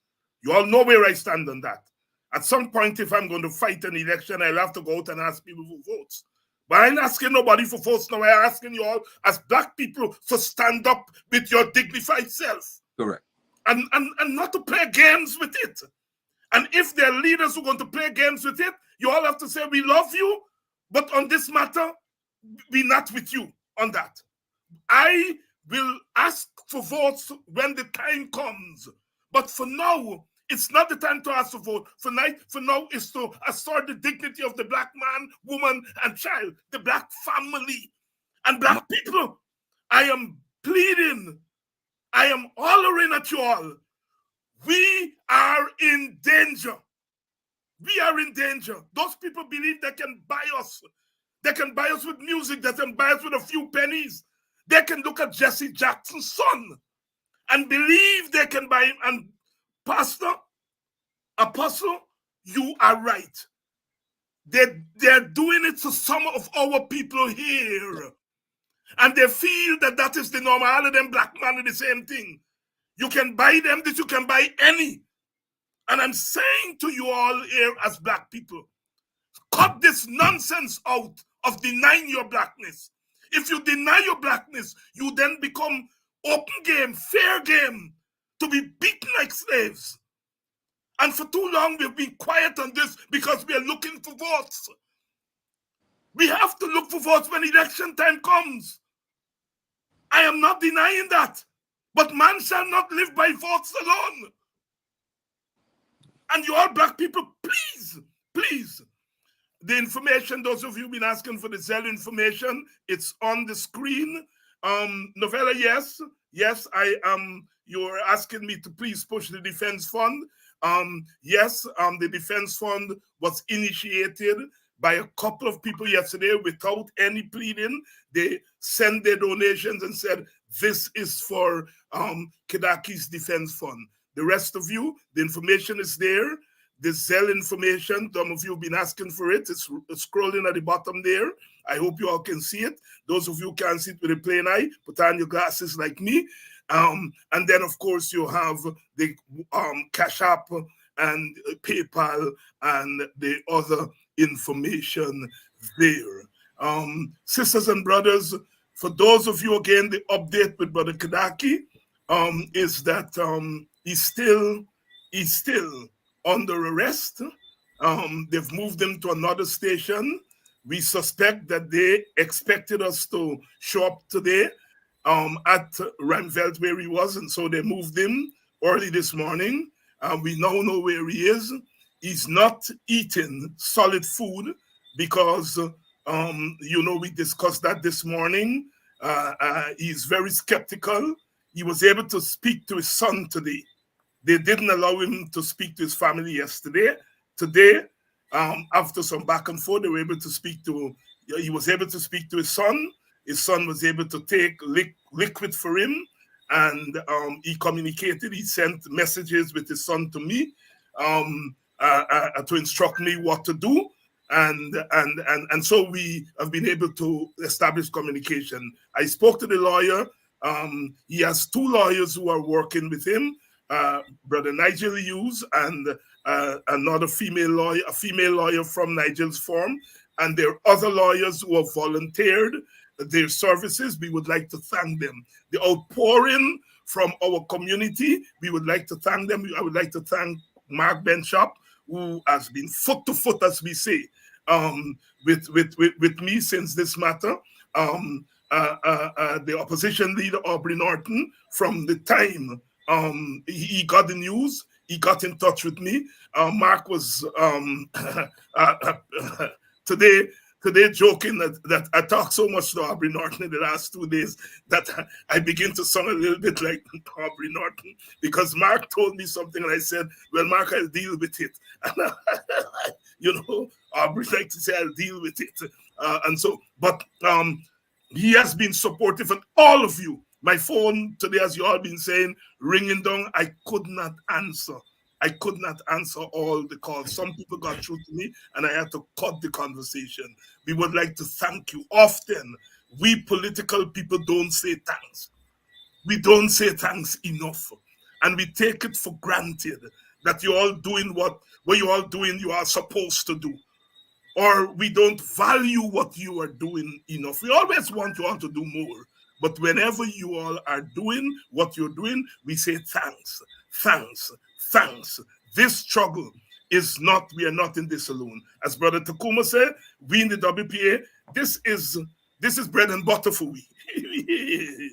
You all know where I stand on that. At some point, if I'm going to fight an election, I'll have to go out and ask people for votes. But I ain't asking nobody for votes now. I'm asking you all, as black people, to stand up with your dignified self. Correct. And not to play games with it. And if there are leaders who are going to play games with it, you all have to say, we love you, but on this matter, we're not with you on that. I will ask for votes when the time comes. But for now, it's not the time to ask for vote. For now, is to assert the dignity of the black man, woman, and child, the black family, and black people. I am pleading. I am hollering at you all. We are in danger. We are in danger. Those people believe they can buy us. They can buy us with music. They can buy us with a few pennies. They can look at Jesse Jackson's son and believe they can buy him. And Pastor, Apostle, you are right. They're doing it to some of our people here. And they feel that that is the normal. All of them black men are the same thing. You can buy them, that you can buy any. And I'm saying to you all here as black people, cut this nonsense out of denying your blackness. If you deny your blackness, you then become open game, fair game, to be beaten like slaves. And for too long, we've been quiet on this because we are looking for votes. We have to look for votes when election time comes. I am not denying that. But man shall not live by votes alone. And you all black people, please, please, the information, those of you who've been asking for the Zelle information, it's on the screen. Novella, yes, I am. You're asking me to please push the defense fund. Yes, the defense fund was initiated by a couple of people yesterday without any pleading. They sent their donations and said, this is for Kidackie's defense fund. The rest of you, the information is there. The Zelle information, some of you have been asking for it. It's scrolling at the bottom there. I hope you all can see it. Those of you who can't see it with a plain eye, put on your glasses like me. And then, of course, you have the Cash App and PayPal and the other information there. Sisters and brothers, for those of you, again, the update with Brother Kidackie is that he's still under arrest. They've moved him to another station. We suspect that they expected us to show up today at Ramveld where he was, and so they moved him early this morning. We now know where he is. He's not eating solid food because, we discussed that this morning. He's very skeptical. He was able to speak to his son today. They didn't allow him to speak to his family yesterday. Today, after some back and forth, he was able to speak to his son. His son was able to take liquid for him, and he communicated. He sent messages with his son to me to instruct me what to do. And so we have been able to establish communication. I spoke to the lawyer. He has two lawyers who are working with him. Brother Nigel Hughes and another female lawyer from Nigel's firm, and there are other lawyers who have volunteered their services. We would like to thank them. The outpouring from our community, we would like to thank them. I would like to thank Mark Benshop, who has been foot to foot, as we say, with me since this matter. The opposition leader, Aubrey Norton, from the time he got the news, he got in touch with me. Mark was today joking that I talked so much to Aubrey Norton in the last 2 days that I begin to sound a little bit like Aubrey Norton, because Mark told me something and I said, well, Mark, I'll deal with it. And, Aubrey like to say, I'll deal with it. He has been supportive, and all of you. My phone today, as you all been saying, ringing down. I could not answer. I could not answer all the calls. Some people got through to me, and I had to cut the conversation. We would like to thank you. Often, we political people don't say thanks. We don't say thanks enough. And we take it for granted that you're all doing what you're all doing you are supposed to do. Or we don't value what you are doing enough. We always want you all to do more. But whenever you all are doing what you're doing, we say thanks, thanks, thanks. This struggle is not, we are not in this alone. As Brother Takuma said, we in the WPA, this is bread and butter for we.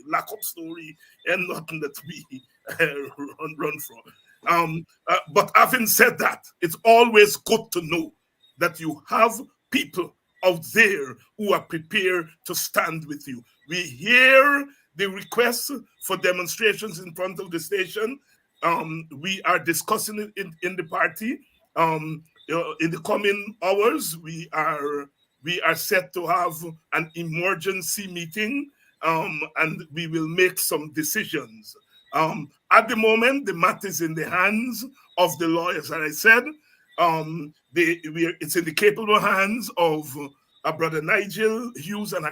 Lack of story and nothing that we run from. But having said that, it's always good to know that you have people out there who are prepared to stand with you. We hear the requests for demonstrations in front of the station. We are discussing it in the party. In the coming hours, we are set to have an emergency meeting, and we will make some decisions. At the moment, the matter is in the hands of the lawyers, as I said. It's in the capable hands of Brother Nigel Hughes, and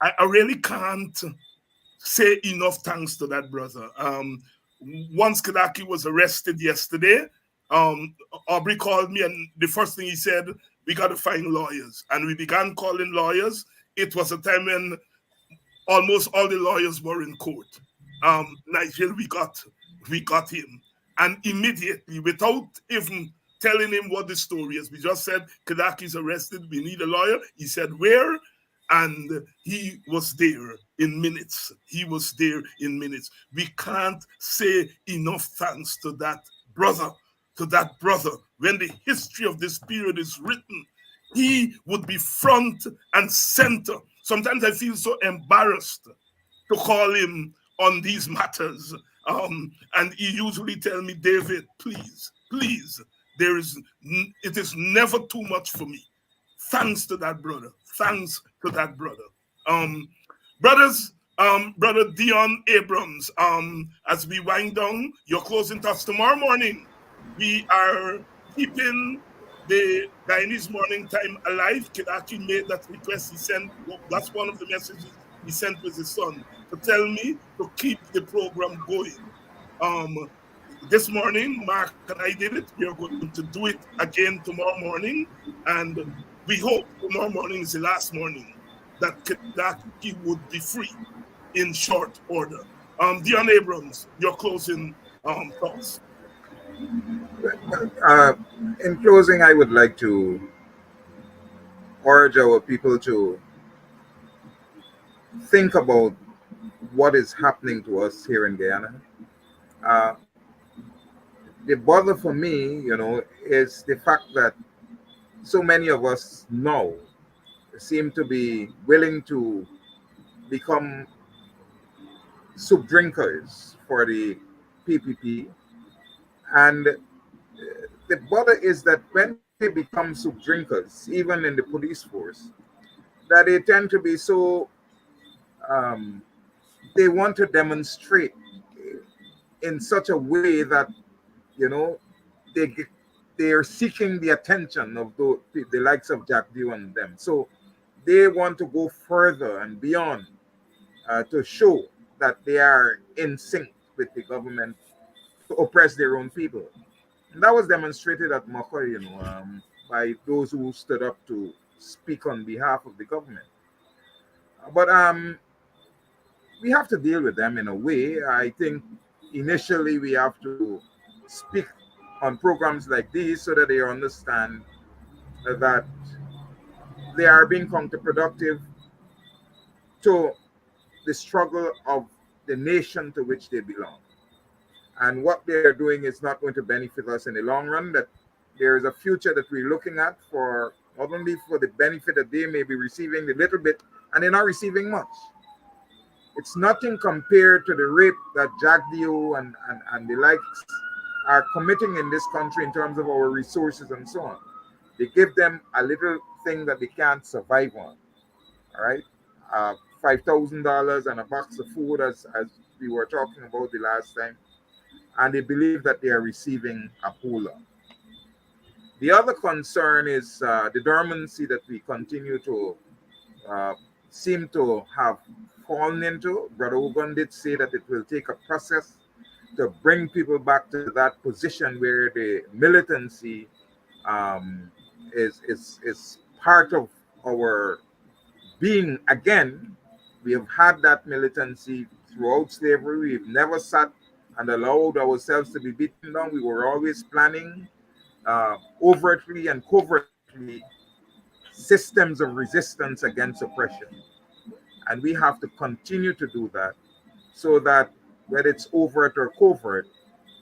I really can't say enough thanks to that brother. once Kidackie was arrested yesterday, Aubrey called me, and the first thing he said, we got to find lawyers. And we began calling lawyers. It was a time when almost all the lawyers were in court. Nigel, we got him. And immediately, without even telling him what the story is, we just said, Kidackie's arrested, we need a lawyer. He said, where? And he was there in minutes. He was there in minutes. We can't say enough thanks to that brother. When the history of this period is written, he would be front and center. Sometimes I feel so embarrassed to call him on these matters. And he usually tell me, David, please, it is never too much for me. Thanks to that brother. Brothers, Brother Deon Abrams, as we wind down, your closing thoughts tomorrow morning. We are keeping the Guyanese morning time alive. Kidackie made that request. He sent, that's one of the messages he sent with his son, to tell me to keep the program going. This morning, Mark and I did it. We are going to do it again tomorrow morning. And we hope tomorrow morning is the last morning that Kidackie would be free in short order. Deon Abrams, your closing thoughts. In closing, I would like to urge our people to think about what is happening to us here in Guyana. The bother for me, is the fact that so many of us now seem to be willing to become soup drinkers for the PPP. And the bother is that when they become soup drinkers, even in the police force, that they tend to be so, they want to demonstrate in such a way that, they are seeking the attention of the likes of Jack Deon and them. So they want to go further and beyond to show that they are in sync with the government to oppress their own people. And that was demonstrated at Makoy, by those who stood up to speak on behalf of the government. But we have to deal with them in a way. I think initially we have to speak on programs like these so that they understand that they are being counterproductive to the struggle of the nation to which they belong. And what they're doing is not going to benefit us in the long run, that there is a future that we're looking at for not only for the benefit that they may be receiving a little bit, and they're not receiving much. It's nothing compared to the rape that Jack Dio and the likes are committing in this country in terms of our resources and so on. They give them a little thing that they can't survive on. All right? $5,000 and a box of food, as we were talking about the last time. And they believe that they are receiving a whole lot. The other concern is the dormancy that we continue to seem to have fallen into. Brother Ogun did say that it will take a process to bring people back to that position where the militancy is part of our being again. We have had that militancy throughout slavery. We've never sat and allowed ourselves to be beaten down. We were always planning overtly and covertly systems of resistance against oppression. And we have to continue to do that so that whether it's overt or covert,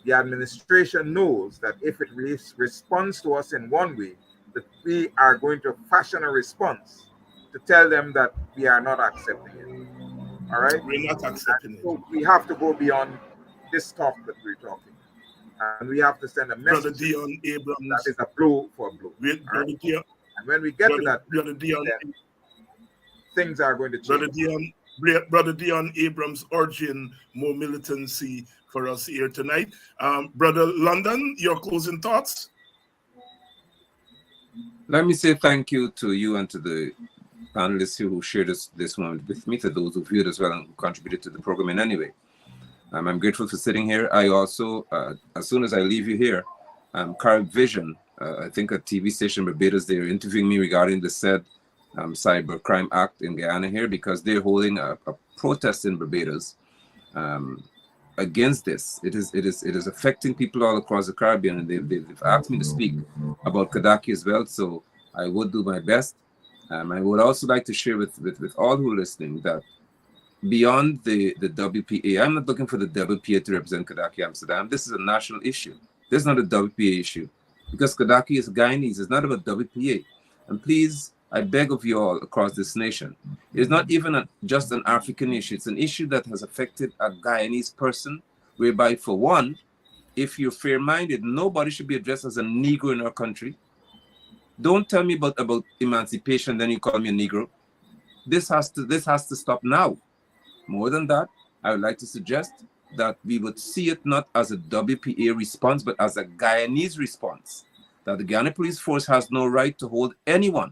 the administration knows that if it responds to us in one way, that we are going to fashion a response to tell them that we are not accepting it. All right? We're not accepting it. So we have to go beyond this talk that we're talking. And we have to send a message. Brother Deon Abrams. That is a blow for a blow. Brother right? Deon, and when we get to that, Brother Deon, things are going to change. Brother Deon Abrams urging more militancy for us here tonight. Brother London, your closing thoughts? Let me say thank you to you and to the panelists who shared this moment with me, to those who viewed as well and who contributed to the program in any way. I'm grateful for sitting here. I also, as soon as I leave you here, Carib Vision, I think a TV station in Barbados, they're interviewing me regarding the said Cyber Crime Act in Guyana here, because they're holding a protest in Barbados against this. It is affecting people all across the Caribbean, and they've asked me to speak about Kidackie as well. So I would do my best. I would also like to share with all who are listening that beyond the WPA, I'm not looking for the WPA to represent Kidackie Amsterdam. This is a national issue. This is not a WPA issue, because Kidackie is Guyanese. It's not about WPA. And please, I beg of you all across this nation, it's not even just an African issue. It's an issue that has affected a Guyanese person, whereby, for one, if you're fair-minded, nobody should be addressed as a Negro in our country. Don't tell me about emancipation, then you call me a Negro. This has to stop now. More than that, I would like to suggest that we would see it not as a WPA response, but as a Guyanese response. That the Guyana Police Force has no right to hold anyone.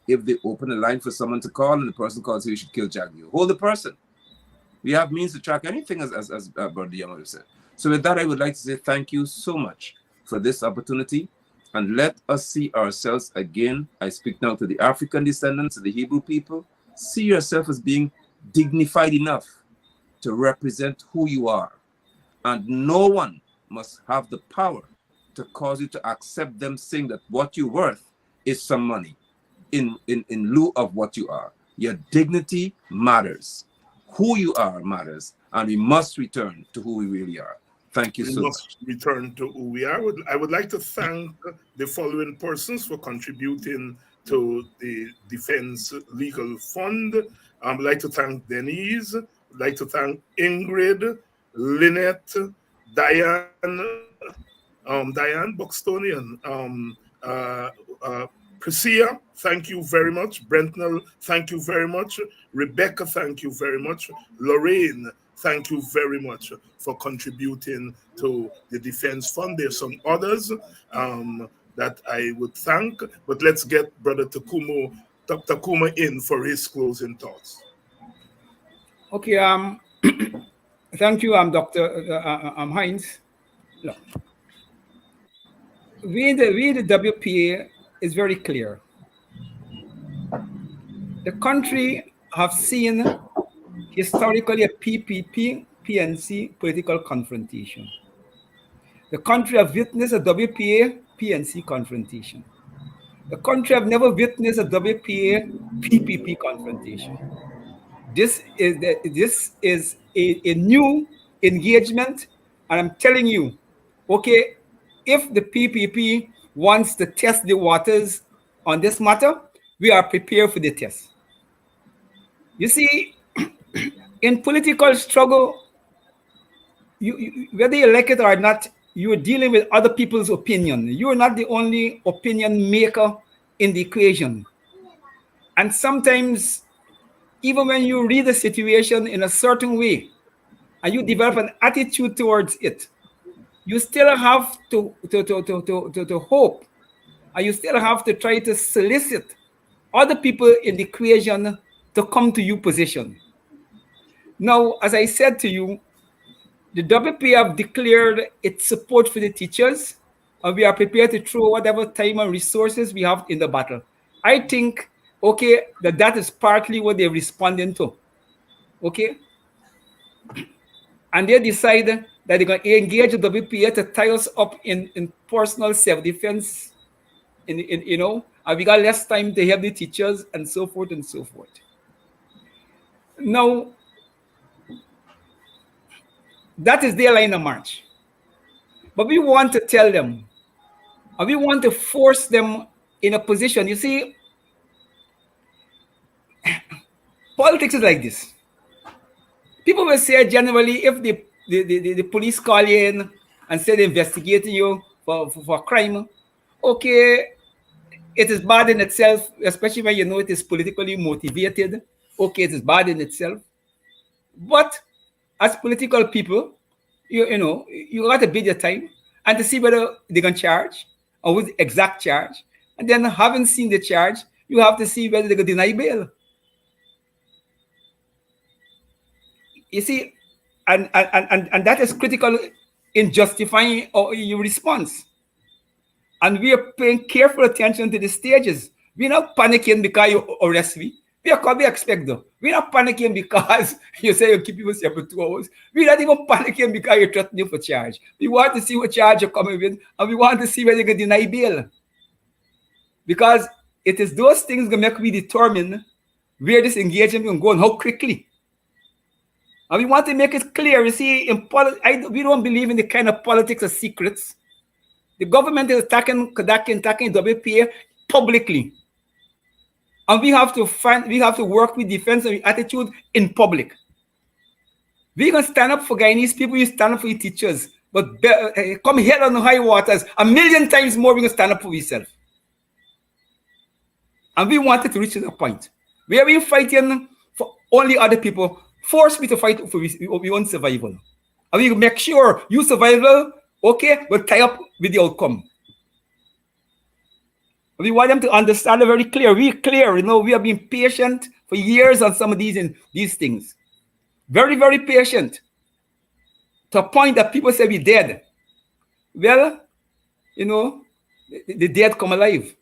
If they open a line for someone to call and the person calls, you should kill Jaggy. Hold the person. We have means to track anything, as Brother Deon said. So with that, I would like to say thank you so much for this opportunity, and let us see ourselves again. I speak now to the African descendants, to the Hebrew people. See yourself as being dignified enough to represent who you are, and no one must have the power to cause you to accept them saying that what you're worth is some money in lieu of what you are. Your dignity matters. Who you are matters, and we must return to who we really are. Thank you so much. We must return to who we are. I would like to thank the following persons for contributing to the Defense Legal Fund. I'd like to thank Denise. I'd like to thank Ingrid, Lynette, Diane Buxtonian, Priscilla, thank you very much. Brentnell, thank you very much. Rebecca, thank you very much. Lorraine, thank you very much for contributing to the Defense Fund. There's some others that I would thank, but let's get Brother Takuma in for his closing thoughts. Okay, thank you, Dr. Hines. Look, we the WPA is very clear. The country have seen historically a PPP, PNC political confrontation. The country have witnessed a WPA, PNC confrontation. The country have never witnessed a WPA, PPP confrontation. This is a new engagement, and I'm telling you, okay, if the PPP wants to test the waters on this matter, we are prepared for the test. You see, in political struggle, whether you like it or not, you are dealing with other people's opinion. You are not the only opinion maker in the equation. And sometimes, even when you read the situation in a certain way and you develop an attitude towards it, you still have to hope, and you still have to try to solicit other people in the equation to come to your position. Now, as I said to you, the WP have declared its support for the teachers, and we are prepared to throw whatever time and resources we have in the battle. I think, okay, that is partly what they're responding to. Okay? And they decide that they're going to engage the WPA to tie us up in personal self-defense, and we got less time to help the teachers, and so forth and so forth. Now, that is their line of march. But we want to tell them, and we want to force them in a position. You see, politics is like this. People will say generally, if the police call you in and say they're investigating you for crime, okay, it is bad in itself, especially when you know it is politically motivated. Okay, it is bad in itself. But as political people, you got to bid your time and to see whether they can charge or with the exact charge. And then having seen the charge, you have to see whether they can deny bail. You see, and that is critical in justifying your response. And we are paying careful attention to the stages. We're not panicking because you arrest me. We expect though. We're not panicking because you say you keep people here for 2 hours. We're not even panicking because you're threatening for charge. We want to see what charge you're coming with, and we want to see whether you can deny bail. Because it is those things that make we determine where this engagement will go and how quickly. And we want to make it clear. You see, in we don't believe in the kind of politics of secrets. The government is attacking Kidackie and attacking WPA publicly. And we have to work with defense and attitude in public. We can stand up for Guyanese people, you stand up for your teachers. But come here on the high waters, 1,000,000 times more we can stand up for ourselves. And we wanted to reach to that point. We have been fighting for only other people, force me to fight for our own survival. And we make sure your survival, okay, will tie up with the outcome. We want them to understand it very clear. We have been patient for years on some of these things. Very, very patient. To a point that people say we're dead. Well, the dead come alive.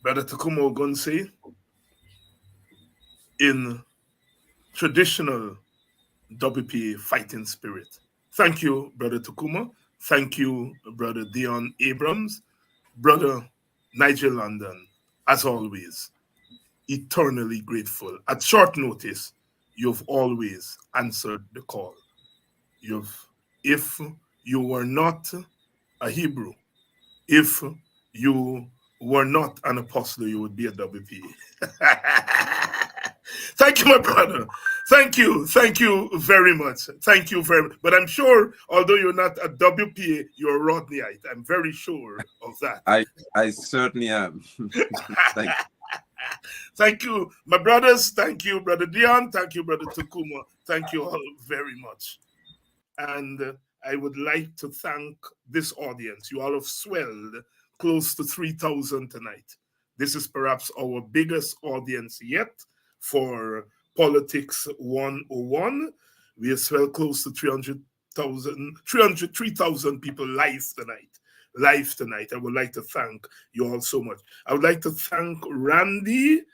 Brother Takumo Ogunse, in traditional WPA fighting spirit. Thank you, Brother Takuma. Thank you, Brother Deon Abrams. Brother Nigel Linden, as always, eternally grateful. At short notice, you've always answered the call. If you were not a Hebrew, if you were not an apostle, you would be a WPA. Thank you, my brother. Thank you very much. Thank you very much. But I'm sure, although you're not a WPA, you're a Rodneyite. I'm very sure of that. I certainly am. Thank you. Thank you, my brothers. Thank you, Brother Deon. Thank you, Brother Takuma. Thank you all very much. And I would like to thank this audience. You all have swelled close to 3,000 tonight. This is perhaps our biggest audience yet for Politics 101. We have swelled close to 303,000 people live tonight. I would like to thank you all so much. I would like to thank Randy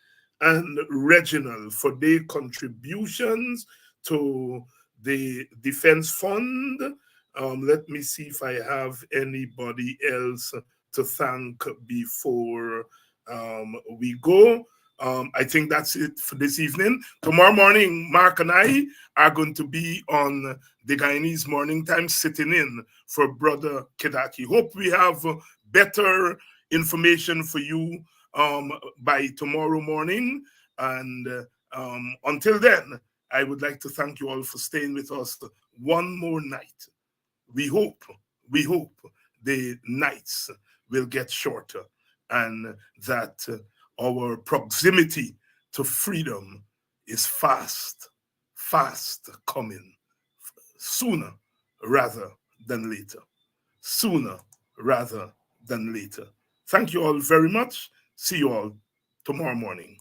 and Reginald for their contributions to the Defense Fund. Let me see if I have anybody else to thank before we go. I think that's it for this evening. Tomorrow morning, Mark and I are going to be on the Guyanese Morning Time sitting in for Brother Kidackie. Hope we have better information for you by tomorrow morning. And until then, I would like to thank you all for staying with us one more night. We hope the nights will get shorter and that our proximity to freedom is fast coming, sooner rather than later. Sooner rather than later. Thank you all very much. See you all tomorrow morning.